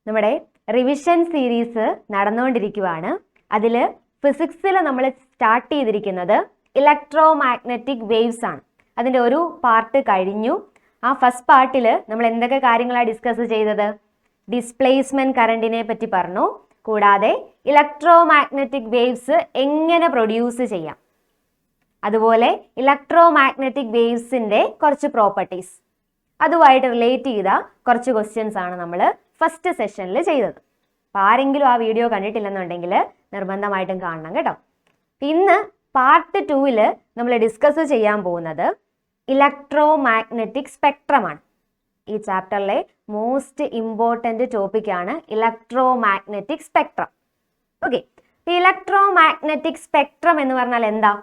നമ്മുടെ revision series നടന്നുകൊണ്ടിരിക്കുകയാണ്. അതിൽ ഫിസിക്സിൽ നമ്മൾ സ്റ്റാർട്ട് ചെയ്തിരിക്കുന്നത് ഇലക്ട്രോ മാഗ്നറ്റിക് വേവ്സ് ആണ്. അതിൻ്റെ ഒരു പാർട്ട് കഴിഞ്ഞു. ആ ഫസ്റ്റ് പാർട്ടിൽ നമ്മൾ എന്തൊക്കെ കാര്യങ്ങളാണ് ഡിസ്കസ് ചെയ്തത്? ഡിസ്പ്ലേസ്മെന്റ് കറണ്ടിനെ പറ്റി പറഞ്ഞു. കൂടാതെ ഇലക്ട്രോ മാഗ്നറ്റിക് വേവ്സ് എങ്ങനെ പ്രൊഡ്യൂസ് ചെയ്യാം, അതുപോലെ ഇലക്ട്രോ മാഗ്നറ്റിക് വേവ്സിൻ്റെ കുറച്ച് പ്രോപ്പർട്ടീസ്, അതുമായിട്ട് റിലേറ്റ് ചെയ്ത കുറച്ച് ക്വസ്റ്റ്യൻസ് ആണ് നമ്മൾ ഫസ്റ്റ് സെഷനിൽ ചെയ്തത്. അപ്പോൾ ആരെങ്കിലും ആ വീഡിയോ കണ്ടിട്ടില്ലെന്നുണ്ടെങ്കിൽ നിർബന്ധമായിട്ടും കാണണം കേട്ടോ. ഇന്ന് പാർട്ട് 2 നമ്മൾ ഡിസ്കസ് ചെയ്യാൻ പോകുന്നത് ഇലക്ട്രോ മാഗ്നറ്റിക് സ്പെക്ട്രമാണ്. ഈ ചാപ്റ്ററിലെ മോസ്റ്റ് ഇമ്പോർട്ടൻ്റ് ടോപ്പിക്കാണ് electromagnetic spectrum. Okay, electromagnetic spectrum എന്ന് പറഞ്ഞാൽ എന്താ?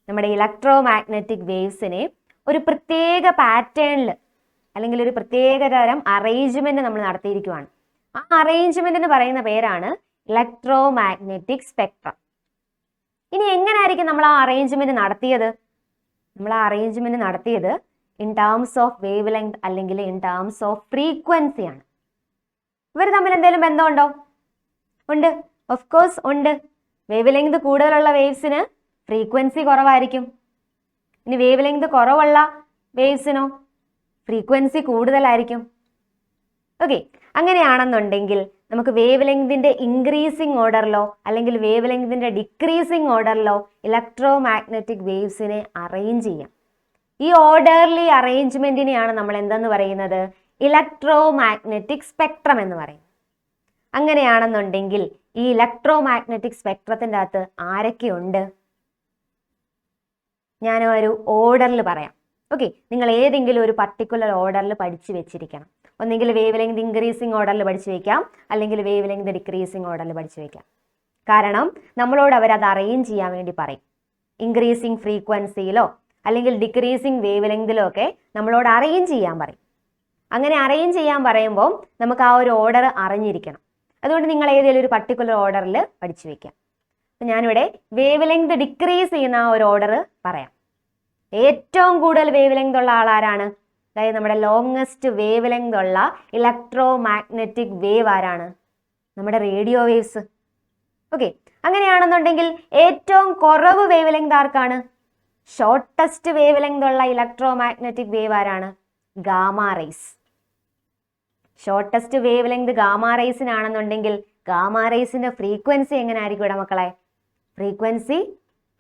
നമ്മുടെ ഇലക്ട്രോ മാഗ്നറ്റിക് വേവ്സിനെ ഒരു പ്രത്യേക പാറ്റേണിൽ അല്ലെങ്കിൽ ഒരു പ്രത്യേക തരം അറേഞ്ച്മെന്റ് നമ്മൾ നടത്തിയിരിക്കുകയാണ്. ആ അറേഞ്ച്മെന്റിന് പറയുന്ന പേരാണ് ഇലക്ട്രോ മാഗ്നറ്റിക് സ്പെക്ട്രം. ഇനി എങ്ങനെയായിരിക്കും നമ്മൾ ആ അറേഞ്ച്മെന്റ് നടത്തിയത്? നമ്മൾ ആ അറേഞ്ച്മെന്റ് നടത്തിയത് in terms of wave length അല്ലെങ്കിൽ ഇൻ ടേംസ് ഓഫ് ഫ്രീക്വൻസി ആണ്. ഇവർ തമ്മിൽ എന്തെങ്കിലും ബന്ധമുണ്ടോ? ഉണ്ട്, ഓഫ് കോഴ്സ് ഉണ്ട്. വേവ് ലെങ്ത് കൂടുതലുള്ള വേവ്സിന് ഫ്രീക്വൻസി കുറവായിരിക്കും. ഇനി വേവ് ലെങ്ത് കുറവുള്ള വേവ്സിനോ ഫ്രീക്വൻസി കൂടുതലായിരിക്കും. ഓക്കെ, അങ്ങനെയാണെന്നുണ്ടെങ്കിൽ നമുക്ക് വേവ് ലെങ്തിൻ്റെ ഇൻക്രീസിങ് ഓർഡറിലോ അല്ലെങ്കിൽ വേവ് ലെങ്തിൻ്റെ ഡിക്രീസിങ് ഓർഡറിലോ ഇലക്ട്രോ മാഗ്നറ്റിക് വേവ്സിനെ അറേഞ്ച് ചെയ്യാം. ഈ ഓർഡർലി അറേഞ്ച്മെന്റിനെയാണ് നമ്മൾ എന്തെന്ന് പറയുന്നത്? ഇലക്ട്രോ മാഗ്നറ്റിക് സ്പെക്ട്രം എന്ന് പറയും. അങ്ങനെയാണെന്നുണ്ടെങ്കിൽ ഈ ഇലക്ട്രോ മാഗ്നറ്റിക് സ്പെക്ട്രത്തിൻ്റെ അകത്ത് ആരൊക്കെയുണ്ട്? ഞാനൊരു ഓർഡറിൽ പറയാം. ഓക്കെ, നിങ്ങൾ ഏതെങ്കിലും ഒരു പർട്ടിക്കുലർ ഓർഡറിൽ പഠിച്ചു വെച്ചിരിക്കണം. ഒന്നെങ്കിൽ വേവ് ലെങ്ത് ഇൻക്രീസിങ് ഓർഡറിൽ പഠിച്ചു വെക്കാം, അല്ലെങ്കിൽ വേവ് ലെങ്ത് ഡിക്രീസിങ് ഓർഡറിൽ പഠിച്ചു വെക്കാം. കാരണം നമ്മളോട് അവരത് അറേഞ്ച് ചെയ്യാൻ വേണ്ടി പറയും. ഇൻക്രീസിങ് ഫ്രീക്വൻസിയിലോ അല്ലെങ്കിൽ ഡിക്രീസിങ് വേവ് ലെങ്തിലോ ഒക്കെ നമ്മളോട് അറേഞ്ച് ചെയ്യാൻ പറയും. അങ്ങനെ അറേഞ്ച് ചെയ്യാൻ പറയുമ്പോൾ നമുക്ക് ആ ഒരു ഓർഡർ അറിഞ്ഞിരിക്കണം. അതുകൊണ്ട് നിങ്ങൾ ഏതെങ്കിലും ഒരു പർട്ടിക്കുലർ ഓർഡറിൽ പഠിച്ചു വെക്കാം. അപ്പം ഞാനിവിടെ വേവ് ലെങ്ത് ഡിക്രീസ് ചെയ്യുന്ന ആ ഒരു ഓർഡർ പറയാം. ഏറ്റവും കൂടുതൽ വേവ് ലെങ്ത് ഉള്ള ആളാരാണ്? അതായത് നമ്മുടെ ലോങ്സ്റ്റ് വേവ് ലെങ്ത് ഉള്ള ഇലക്ട്രോ മാഗ്നറ്റിക് വേവ് ആരാണ്? നമ്മുടെ റേഡിയോ വേവ്സ്. ഓക്കെ, അങ്ങനെയാണെന്നുണ്ടെങ്കിൽ ഏറ്റവും കുറവ് വേവ് ലെങ്ത് ആർക്കാണ്? ഷോർട്ടസ്റ്റ് വേവ് ലെങ്ത് ഉള്ള ഇലക്ട്രോ മാഗ്നറ്റിക് വേവ് ആരാണ്? Gamma rays. Shortest wavelength gamma റേസിനാണെന്നുണ്ടെങ്കിൽ ഗാമാ റേസിന്റെ ഫ്രീക്വൻസി എങ്ങനെ ആയിരിക്കും ഇവിടെ മക്കളെ? ഫ്രീക്വൻസി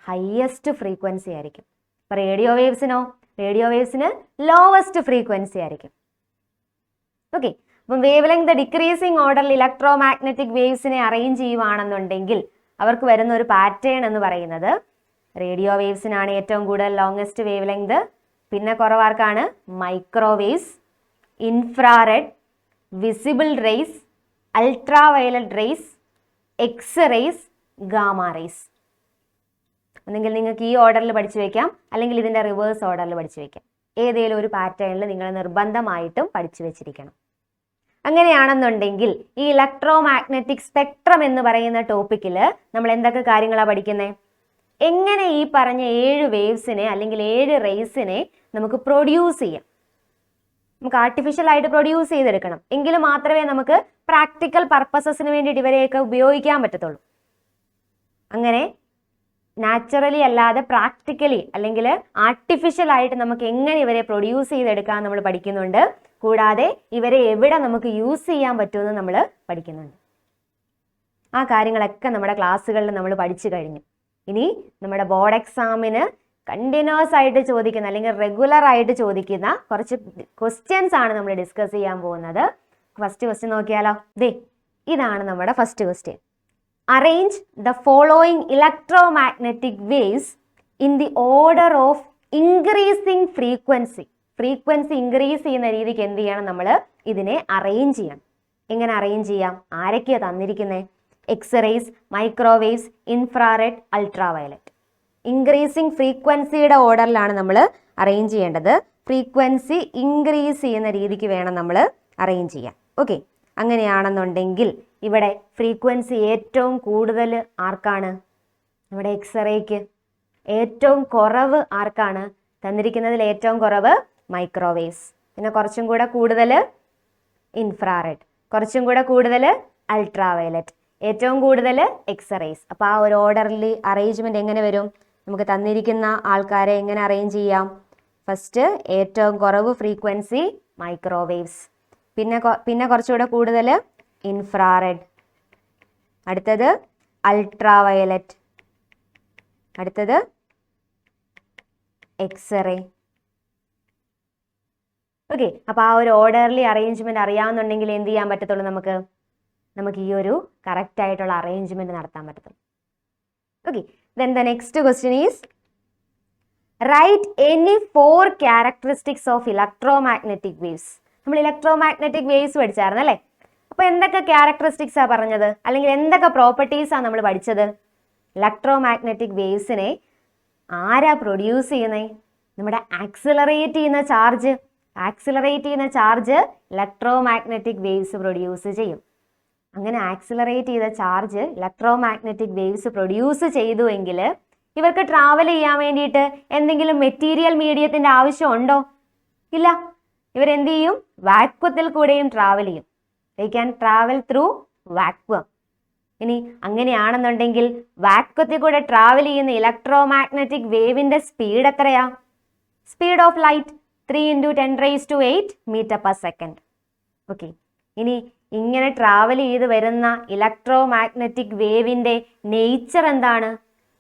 ഹയസ്റ്റ് ഫ്രീക്വൻസി ആയിരിക്കും. അപ്പൊ റേഡിയോ വേവ്സിനോ? റേഡിയോ വേവ്സിന് ലോവസ്റ്റ് ഫ്രീക്വൻസി ആയിരിക്കും. ഓക്കെ, അപ്പം വേവ് ലെങ്ത് ഡിക്രീസിങ് ഓർഡറിൽ ഇലക്ട്രോ മാഗ്നറ്റിക് വേവ്സിനെ അറേഞ്ച് ചെയ്യുവാണെന്നുണ്ടെങ്കിൽ അവർക്ക് വരുന്ന ഒരു പാറ്റേൺ എന്ന് പറയുന്നത് റേഡിയോ വേവ്സിനാണ് ഏറ്റവും കൂടുതൽ ലോങ്സ്റ്റ് വേവ് ലെങ്ത്. പിന്നെ കുറവാർക്കാണ്? Microwaves, infrared, visible rays, ultraviolet rays, X rays, gamma rays. ഒന്നെങ്കിൽ നിങ്ങൾക്ക് ഈ ഓർഡറിൽ പഠിച്ചു വയ്ക്കാം, അല്ലെങ്കിൽ ഇതിൻ്റെ റിവേഴ്സ് ഓർഡറിൽ പഠിച്ചു വയ്ക്കാം. ഏതെങ്കിലും ഒരു പാറ്റേണിൽ നിങ്ങൾ നിർബന്ധമായിട്ടും പഠിച്ചു വെച്ചിരിക്കണം. അങ്ങനെയാണെന്നുണ്ടെങ്കിൽ ഈ ഇലക്ട്രോ മാഗ്നറ്റിക് സ്പെക്ട്രം എന്ന് പറയുന്ന ടോപ്പിക്കിൽ നമ്മൾ എന്തൊക്കെ കാര്യങ്ങളാണ് പഠിക്കുന്നത്? എങ്ങനെ ഈ പറഞ്ഞ 7 വേവ്സിനെ അല്ലെങ്കിൽ 7 റേസിനെ നമുക്ക് പ്രൊഡ്യൂസ് ചെയ്യാം. നമുക്ക് ആർട്ടിഫിഷ്യൽ ആയിട്ട് പ്രൊഡ്യൂസ് ചെയ്തെടുക്കണം. എങ്കിൽ മാത്രമേ നമുക്ക് പ്രാക്ടിക്കൽ പർപ്പസസിന് വേണ്ടിയിട്ട് ഇവരെയൊക്കെ ഉപയോഗിക്കാൻ പറ്റത്തുള്ളൂ. അങ്ങനെ നാച്ചുറലി അല്ലാതെ പ്രാക്ടിക്കലി അല്ലെങ്കിൽ ആർട്ടിഫിഷ്യൽ ആയിട്ട് നമുക്ക് എങ്ങനെ ഇവരെ പ്രൊഡ്യൂസ് ചെയ്തെടുക്കാൻ നമ്മൾ പഠിക്കുന്നുണ്ട്. കൂടാതെ ഇവരെ എവിടെ നമുക്ക് യൂസ് ചെയ്യാൻ പറ്റുമെന്ന് നമ്മൾ പഠിക്കുന്നുണ്ട്. ആ കാര്യങ്ങളൊക്കെ നമ്മുടെ ക്ലാസ്സുകളിൽ നമ്മൾ പഠിച്ചു കഴിഞ്ഞു. ഇനി നമ്മുടെ ബോർഡ് എക്സാമിന് കണ്ടിന്യൂസ് ആയിട്ട് ചോദിക്കുന്ന അല്ലെങ്കിൽ റെഗുലർ ആയിട്ട് ചോദിക്കുന്ന കുറച്ച് ക്വസ്റ്റ്യൻസ് ആണ് നമ്മൾ ഡിസ്കസ് ചെയ്യാൻ പോകുന്നത്. ഫസ്റ്റ് ക്വസ്റ്റ്യൻ നോക്കിയാലോ? ഇതാണ് നമ്മുടെ first question. Arrange the following electro magnetic waves in the order of increasing frequency. Frequency increase ചെയ്യുന്ന രീതിക്ക് എന്ത് ചെയ്യണം? നമ്മൾ ഇതിനെ അറേഞ്ച് ചെയ്യണം. എങ്ങനെ അറേഞ്ച് ചെയ്യാം? ആരൊക്കെയാണ് തന്നിരിക്കുന്നത്? X-rays, microwaves, infrared, ultra violet. Increasing ഫ്രീക്വൻസിയുടെ ഓർഡറിലാണ് നമ്മൾ അറേഞ്ച് ചെയ്യേണ്ടത്. ഫ്രീക്വൻസി ഇൻക്രീസ് ചെയ്യുന്ന രീതിക്ക് വേണം നമ്മൾ അറേഞ്ച് ചെയ്യാൻ. ഓക്കെ, അങ്ങനെയാണെന്നുണ്ടെങ്കിൽ ഇവിടെ ഫ്രീക്വൻസി ഏറ്റവും കൂടുതൽ ആർക്കാണ്? നമ്മുടെ എക്സ്റേക്ക്. ഏറ്റവും കുറവ് ആർക്കാണ്? തന്നിരിക്കുന്നതിൽ ഏറ്റവും കുറവ് മൈക്രോവേവ്സ്. പിന്നെ കുറച്ചും കൂടെ കൂടുതൽ ഇൻഫ്രാറെഡ്. കുറച്ചും കൂടെ കൂടുതൽ അൾട്രാവയലറ്റ്, ഏറ്റവും കൂടുതൽ എക്സ്റേസ്. അപ്പോൾ ആ ഒരു ഓർഡർലി അറേഞ്ച്മെന്റ് എങ്ങനെ വരും? നമുക്ക് തന്നിരിക്കുന്ന ആൾക്കാരെ എങ്ങനെ അറേഞ്ച് ചെയ്യാം? ഫസ്റ്റ് ഏറ്റവും കുറവ് ഫ്രീക്വൻസി മൈക്രോവേവ്സ്, പിന്നെ കുറച്ചുകൂടെ കൂടുതൽ ഇൻഫ്രാറെഡ്, അടുത്തത് അൾട്രാവയലറ്റ്, അടുത്തത് എക്സ്റേ. ഓക്കെ, അപ്പോൾ ആ ഒരു ഓർഡർലി അറേഞ്ച്മെന്റ് അറിയാമെന്നുണ്ടെങ്കിൽ എന്ത് ചെയ്യാൻ പറ്റത്തുള്ളൂ? നമുക്ക് ഈ ഒരു കറക്റ്റ് ആയിട്ടുള്ള അറേഞ്ച്മെന്റ് നടത്താൻ പറ്റത്തുള്ളൂ. Okay, then the next question is write any 4 characteristics of electromagnetic waves. നമ്മൾ ഇലക്ട്രോമാഗ്നറ്റിക് വേവ്സ് പഠിച്ചായിരുന്നു അല്ലേ? അപ്പോൾ എന്തൊക്കെ ക്യാരക്ടറിസ്റ്റിക്സാണ് പറഞ്ഞത്, അല്ലെങ്കിൽ എന്തൊക്കെ പ്രോപ്പർട്ടീസാണ് നമ്മൾ പഠിച്ചത്? ഇലക്ട്രോമാഗ്നറ്റിക് വേവ്സിനെ ആരാ പ്രൊഡ്യൂസ് ചെയ്യുന്നത്? നമ്മുടെ ആക്സിലറേറ്റ് ചെയ്യുന്ന ചാർജ് ഇലക്ട്രോമാഗ്നറ്റിക് വേവ്സ് പ്രൊഡ്യൂസ് ചെയ്യും. അങ്ങനെ ആക്സിലറേറ്റ് ചെയ്ത ചാർജ് ഇലക്ട്രോമാഗ്നറ്റിക് വേവ്സ് പ്രൊഡ്യൂസ് ചെയ്തുവെങ്കിൽ ഇവർക്ക് ട്രാവൽ ചെയ്യാൻ വേണ്ടിയിട്ട് എന്തെങ്കിലും മെറ്റീരിയൽ മീഡിയത്തിന്റെ ആവശ്യമുണ്ടോ? ഇല്ല. ഇവരെന്ത് ചെയ്യും? വാക്വത്തിൽ കൂടെയും ട്രാവൽ ചെയ്യും. They can travel through vacuum. ഇനി അങ്ങനെയാണെന്നുണ്ടെങ്കിൽ വാക്വത്തിൽ കൂടെ ട്രാവൽ ചെയ്യുന്ന ഇലക്ട്രോമാഗ്നറ്റിക് വേവിന്റെ സ്പീഡ് എത്രയാ? Speed of light 3 × 10⁸ metre per second. Okay, ഇനി ഇങ്ങനെ ട്രാവൽ ചെയ്ത് വരുന്ന ഇലക്ട്രോമാഗ്നറ്റിക് വേവിന്റെ നേച്ചർ എന്താണ്?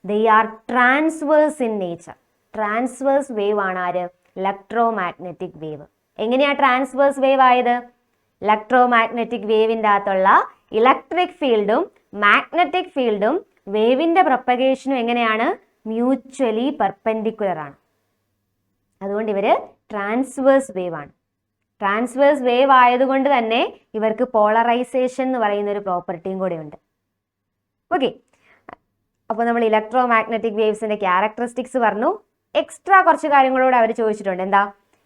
They are transverse in nature. Transverse wave ആണ് ആര്? Electromagnetic wave. എങ്ങനെയാ ട്രാൻസ്വേഴ്സ് വേവ് ആയത്? ഇലക്ട്രോമാഗ്നറ്റിക് വേവിൻ്റെ അകത്തുള്ള ഇലക്ട്രിക് ഫീൽഡും മാഗ്നറ്റിക് ഫീൽഡും വേവിന്റെ പ്രൊപ്പഗേഷനും എങ്ങനെയാണ്? മ്യൂച്വലി പെർപെൻഡിക്കുലർ ആണ്. അതുകൊണ്ട് ഇവര് ട്രാൻസ്വേഴ്സ് വേവ് ആണ്. ട്രാൻസ്വേഴ്സ് വേവ് ആയതുകൊണ്ട് തന്നെ ഇവർക്ക് പോളറൈസേഷൻ എന്ന് പറയുന്ന ഒരു പ്രോപ്പർട്ടിയും കൂടെ ഉണ്ട്. ഓക്കെ, അപ്പോൾ നമ്മൾ ഇലക്ട്രോമാഗ്നറ്റിക് വേവ്സിന്റെ ക്യാരക്ടറിസ്റ്റിക്സ് പറഞ്ഞു. എക്സ്ട്രാ കുറച്ച് കാര്യങ്ങളോട് അവർ ചോദിച്ചിട്ടുണ്ട്. എന്താ?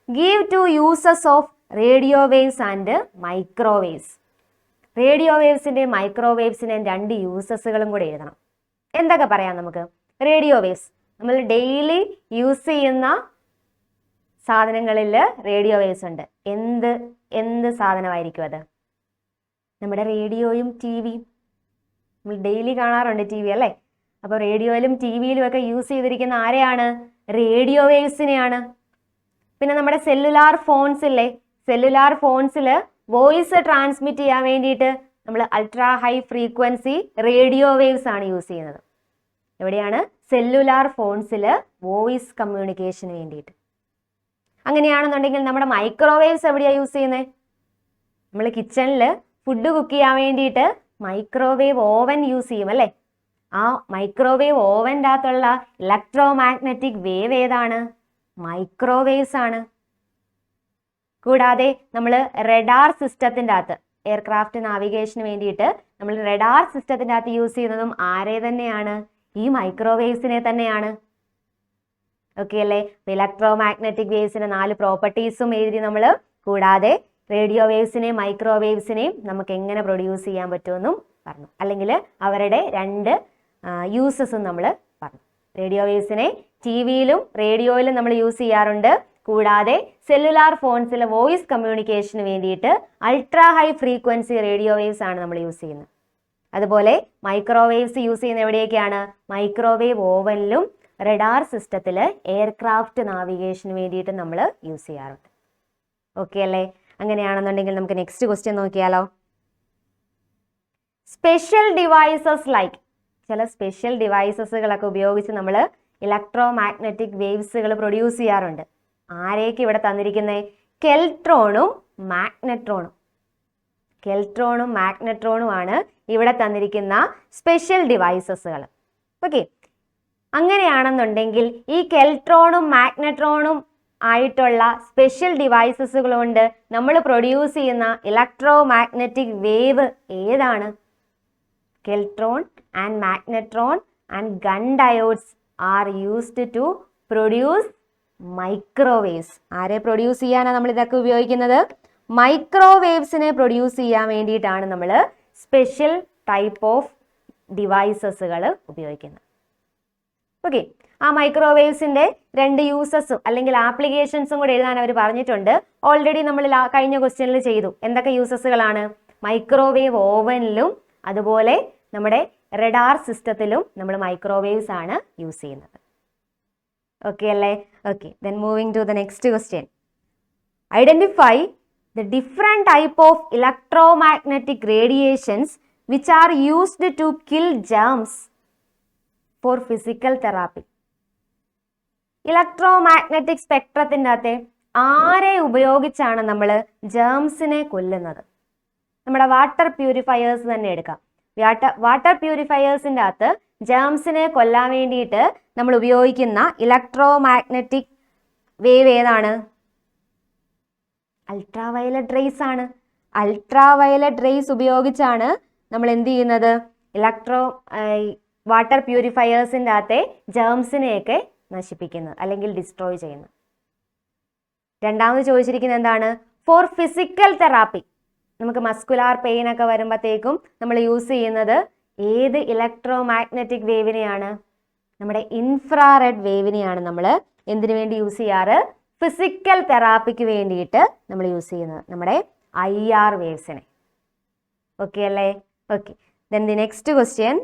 Give 2 uses of radio waves and microwaves. Radio വേവ്സിന്റെ മൈക്രോവേവ്സിന്റെ 2 യൂസസുകളും കൂടെ എഴുതണം. എന്തൊക്കെ പറയാം നമുക്ക്? റേഡിയോ വേവ്സ് നമ്മൾ ഡെയിലി യൂസ് ചെയ്യുന്ന സാധനങ്ങളിൽ റേഡിയോ വേവ്സ് ഉണ്ട്. എന്ത് സാധനമായിരിക്കും അത്? നമ്മുടെ റേഡിയോയും ടി വിയും. നമ്മൾ ഡെയിലി കാണാറുണ്ട് ടി വി അല്ലേ? അപ്പോൾ റേഡിയോയിലും ടി വിയിലും ഒക്കെ യൂസ് ചെയ്തിരിക്കുന്ന ആരെയാണ്? റേഡിയോ വേവ്സിനെയാണ്. പിന്നെ നമ്മുടെ സെല്ലുലാർ ഫോൺസ് ഇല്ലേ? സെല്ലുലാർ ഫോൺസിൽ വോയിസ് ട്രാൻസ്മിറ്റ് ചെയ്യാൻ വേണ്ടിയിട്ട് നമ്മൾ ultra high frequency radio waves ആണ് യൂസ് ചെയ്യുന്നത്. എവിടെയാണ്? സെല്ലുലാർ ഫോൺസിൽ വോയിസ് കമ്മ്യൂണിക്കേഷന് വേണ്ടിയിട്ട്. അങ്ങനെയാണെന്നുണ്ടെങ്കിൽ നമ്മുടെ മൈക്രോവേവ്സ് എവിടെയാണ് യൂസ് ചെയ്യുന്നത്? നമ്മൾ കിച്ചണിൽ ഫുഡ് കുക്ക് ചെയ്യാൻ വേണ്ടിയിട്ട് മൈക്രോവേവ് ഓവൻ യൂസ് ചെയ്യും അല്ലേ? ആ മൈക്രോവേവ് ഓവൻ്റെ അകത്തുള്ള ഇലക്ട്രോമാഗ്നറ്റിക് വേവ് ഏതാണ്? മൈക്രോവേവ്സ് ആണ്. കൂടാതെ നമ്മൾ റഡാർ സിസ്റ്റത്തിൻ്റെ അകത്ത് എയർക്രാഫ്റ്റ് നാവിഗേഷന് വേണ്ടിയിട്ട് നമ്മൾ റഡാർ സിസ്റ്റത്തിൻ്റെ അകത്ത് യൂസ് ചെയ്യുന്നതും ആരെ തന്നെയാണ്? ഈ മൈക്രോവേവ്സിനെ തന്നെയാണ്. ഓക്കെ അല്ലേ? ഇലക്ട്രോമാഗ്നറ്റിക് വേവ്സിന്റെ 4 പ്രോപ്പർട്ടീസും എഴുതി നമ്മൾ. കൂടാതെ റേഡിയോ വേവ്സിനെയും മൈക്രോവേവ്സിനെയും നമുക്ക് എങ്ങനെ പ്രൊഡ്യൂസ് ചെയ്യാൻ പറ്റുമെന്നും പറഞ്ഞു. അല്ലെങ്കിൽ അവരുടെ 2 യൂസസും നമ്മൾ പറഞ്ഞു. റേഡിയോ വേവ്സിനെ ടി വിയിലും റേഡിയോയിലും നമ്മൾ യൂസ് ചെയ്യാറുണ്ട്. കൂടാതെ സെല്ലുലാർ ഫോൺസിലെ വോയിസ് കമ്മ്യൂണിക്കേഷന് വേണ്ടിയിട്ട് ultra high frequency radio waves ആണ് നമ്മൾ യൂസ് ചെയ്യുന്നത്. അതുപോലെ മൈക്രോവേവ്സ് യൂസ് ചെയ്യുന്ന എവിടെയൊക്കെയാണ്? മൈക്രോവേവ് ഓവനിലും റഡാർ സിസ്റ്റത്തിൽ എയർക്രാഫ്റ്റ് നാവിഗേഷന് വേണ്ടിയിട്ട് നമ്മൾ യൂസ് ചെയ്യാറുണ്ട്. ഓക്കെ അല്ലേ? അങ്ങനെയാണെന്നുണ്ടെങ്കിൽ നമുക്ക് നെക്സ്റ്റ് ക്വസ്റ്റ്യൻ നോക്കിയാലോ. സ്പെഷ്യൽ ഡിവൈസസ് ലൈക്ക്, ചില സ്പെഷ്യൽ ഡിവൈസസുകളൊക്കെ ഉപയോഗിച്ച് നമ്മൾ ഇലക്ട്രോമാഗ്നറ്റിക് വേവ്സുകൾ പ്രൊഡ്യൂസ് ചെയ്യാറുണ്ട്. ആരേക്ക് ഇവിടെ തന്നിരിക്കുന്നത്? കെൽട്രോണും മാഗ്നെട്രോണും. കെൽട്രോണും മാഗ്നെട്രോണും ആണ് ഇവിടെ തന്നിരിക്കുന്ന സ്പെഷ്യൽ ഡിവൈസസുകൾ. ഓക്കെ, അങ്ങനെയാണെന്നുണ്ടെങ്കിൽ ഈ കെൽട്രോണും മാഗ്നെട്രോണും ആയിട്ടുള്ള സ്പെഷ്യൽ ഡിവൈസസുകൾ കൊണ്ട് നമ്മൾ പ്രൊഡ്യൂസ് ചെയ്യുന്ന ഇലക്ട്രോമാഗ്നറ്റിക് വേവ് ഏതാണ്? Klystron and magnetron and Gunn diodes are used to produce microwaves. ആരെ പ്രൊഡ്യൂസ് ചെയ്യാനാണ് നമ്മൾ ഇതൊക്കെ ഉപയോഗിക്കുന്നത്? മൈക്രോവേവ്സിനെ പ്രൊഡ്യൂസ് ചെയ്യാൻ വേണ്ടിയിട്ടാണ് നമ്മൾ സ്പെഷ്യൽ ടൈപ്പ് ഓഫ് ഡിവൈസസുകൾ ഉപയോഗിക്കുന്നത്. ഓക്കെ, ആ മൈക്രോവേവ്സിന്റെ 2 യൂസസും അല്ലെങ്കിൽ ആപ്ലിക്കേഷൻസും കൂടെ എഴുതാൻ അവർ പറഞ്ഞിട്ടുണ്ട്. ഓൾറെഡി നമ്മൾ കഴിഞ്ഞ ക്വസ്റ്റ്യനിൽ ചെയ്തു. എന്തൊക്കെ യൂസസുകളാണ്? മൈക്രോവേവ് ഓവനിലും അതുപോലെ നമ്മുടെ റഡാർ സിസ്റ്റത്തിലും നമ്മൾ മൈക്രോവേവ്സ് ആണ് യൂസ് ചെയ്യുന്നത്. ഓക്കെ അല്ലേ? Okay, then moving to the next question. Identify the different type of electromagnetic radiations which are used to kill germs for physical therapy. Electromagnetic സ്പെക്ട്രത്തിൻ്റെ അകത്തെ ആരെ ഉപയോഗിച്ചാണ് നമ്മൾ ജേംസിനെ കൊല്ലുന്നത്? നമ്മുടെ വാട്ടർ പ്യൂരിഫയേഴ്സ് തന്നെ എടുക്കാം. വാട്ടർ പ്യൂരിഫയേഴ്സിൻ്റെ അകത്ത് ജേംസിനെ കൊല്ലാൻ വേണ്ടിയിട്ട് നമ്മൾ ഉപയോഗിക്കുന്ന ഇലക്ട്രോമാഗ്നറ്റിക് വേവ് ഏതാണ്? അൾട്രാവയലറ്റ് റേസ് ആണ്. അൾട്രാവയലറ്റ് റേസ് ഉപയോഗിച്ചാണ് നമ്മൾ എന്ത് ചെയ്യുന്നത്? വാട്ടർ പ്യൂരിഫയേഴ്സിൻ്റെ അകത്തെ ജേംസിനെയൊക്കെ നശിപ്പിക്കുന്നത് അല്ലെങ്കിൽ ഡിസ്ട്രോയ് ചെയ്യുന്നത്. രണ്ടാമത് ചോദിച്ചിരിക്കുന്നത് എന്താണ്? For physical therapy. നമുക്ക് മസ്കുലാർ പെയിൻ ഒക്കെ വരുമ്പോഴത്തേക്കും നമ്മൾ യൂസ് ചെയ്യുന്നത് ഏത് ഇലക്ട്രോമാഗ്നറ്റിക് വേവിനെയാണ്? നമ്മുടെ ഇൻഫ്രാറെഡ് വേവിനെയാണ് നമ്മൾ എന്തിനു വേണ്ടി യൂസ് ചെയ്യാറ്? ഫിസിക്കൽ തെറാപ്പിക്ക് വേണ്ടിയിട്ട് നമ്മൾ യൂസ് ചെയ്യുന്നത് നമ്മുടെ IR വേവ്സിനെ. ഓക്കെ അല്ലേ? Okay, then the next question.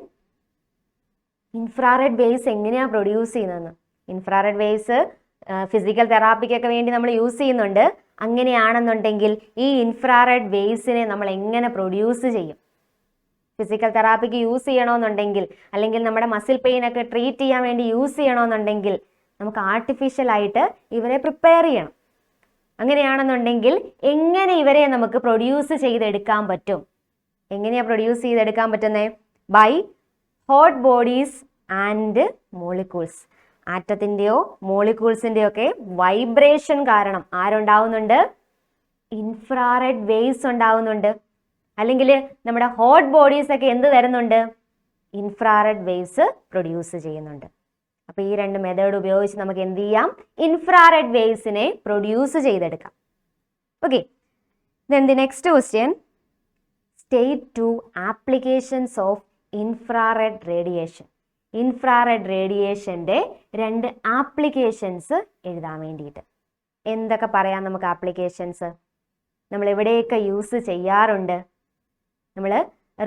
Infrared waves എങ്ങനെയാണ് പ്രൊഡ്യൂസ് ചെയ്യുന്നതെന്ന്. ഇൻഫ്രാറെഡ് വേവ്സ് ഫിസിക്കൽ തെറാപ്പിക്കൊക്കെ വേണ്ടി നമ്മൾ യൂസ് ചെയ്യുന്നുണ്ട്. അങ്ങനെയാണെന്നുണ്ടെങ്കിൽ ഈ ഇൻഫ്രാറെഡ് വേവ്സിനെ നമ്മൾ എങ്ങനെ പ്രൊഡ്യൂസ് ചെയ്യും? ഫിസിക്കൽ തെറാപ്പിക്ക് യൂസ് ചെയ്യണമെന്നുണ്ടെങ്കിൽ അല്ലെങ്കിൽ നമ്മുടെ മസിൽ പെയിൻ ഒക്കെ ട്രീറ്റ് ചെയ്യാൻ വേണ്ടി യൂസ് ചെയ്യണമെന്നുണ്ടെങ്കിൽ നമുക്ക് ആർട്ടിഫിഷ്യലായിട്ട് ഇവരെ പ്രിപ്പയർ ചെയ്യണം. അങ്ങനെയാണെന്നുണ്ടെങ്കിൽ എങ്ങനെ ഇവരെ നമുക്ക് പ്രൊഡ്യൂസ് ചെയ്തെടുക്കാൻ പറ്റും? എങ്ങനെയാണ് പ്രൊഡ്യൂസ് ചെയ്തെടുക്കാൻ പറ്റുന്നത്? By hot bodies and molecules. ആറ്റത്തിൻ്റെയോ മോളിക്യൂൾസിൻ്റെയോ ഒക്കെ വൈബ്രേഷൻ കാരണം ആരുണ്ടാവുന്നുണ്ട്? ഇൻഫ്രാറെഡ് വേവ്സ് ഉണ്ടാവുന്നുണ്ട്. അല്ലെങ്കിൽ നമ്മുടെ ഹോട്ട് ബോഡീസ് ഒക്കെ എന്ത് തരുന്നുണ്ട്? ഇൻഫ്രാറെഡ് വേവ്സ് പ്രൊഡ്യൂസ് ചെയ്യുന്നുണ്ട്. അപ്പോൾ ഈ രണ്ട് മെത്തേഡ് ഉപയോഗിച്ച് നമുക്ക് എന്ത് ചെയ്യാം? ഇൻഫ്രാറെഡ് വേവ്സിനെ പ്രൊഡ്യൂസ് ചെയ്തെടുക്കാം. Okay, then the next question. State 2 applications of infrared radiation. Infrared റേഡിയേഷൻ്റെ 2 ആപ്ലിക്കേഷൻസ് എഴുതാൻ വേണ്ടിയിട്ട് എന്തൊക്കെ പറയാം നമുക്ക്? ആപ്ലിക്കേഷൻസ് നമ്മൾ എവിടെയൊക്കെ യൂസ് ചെയ്യാറുണ്ട്? നമ്മൾ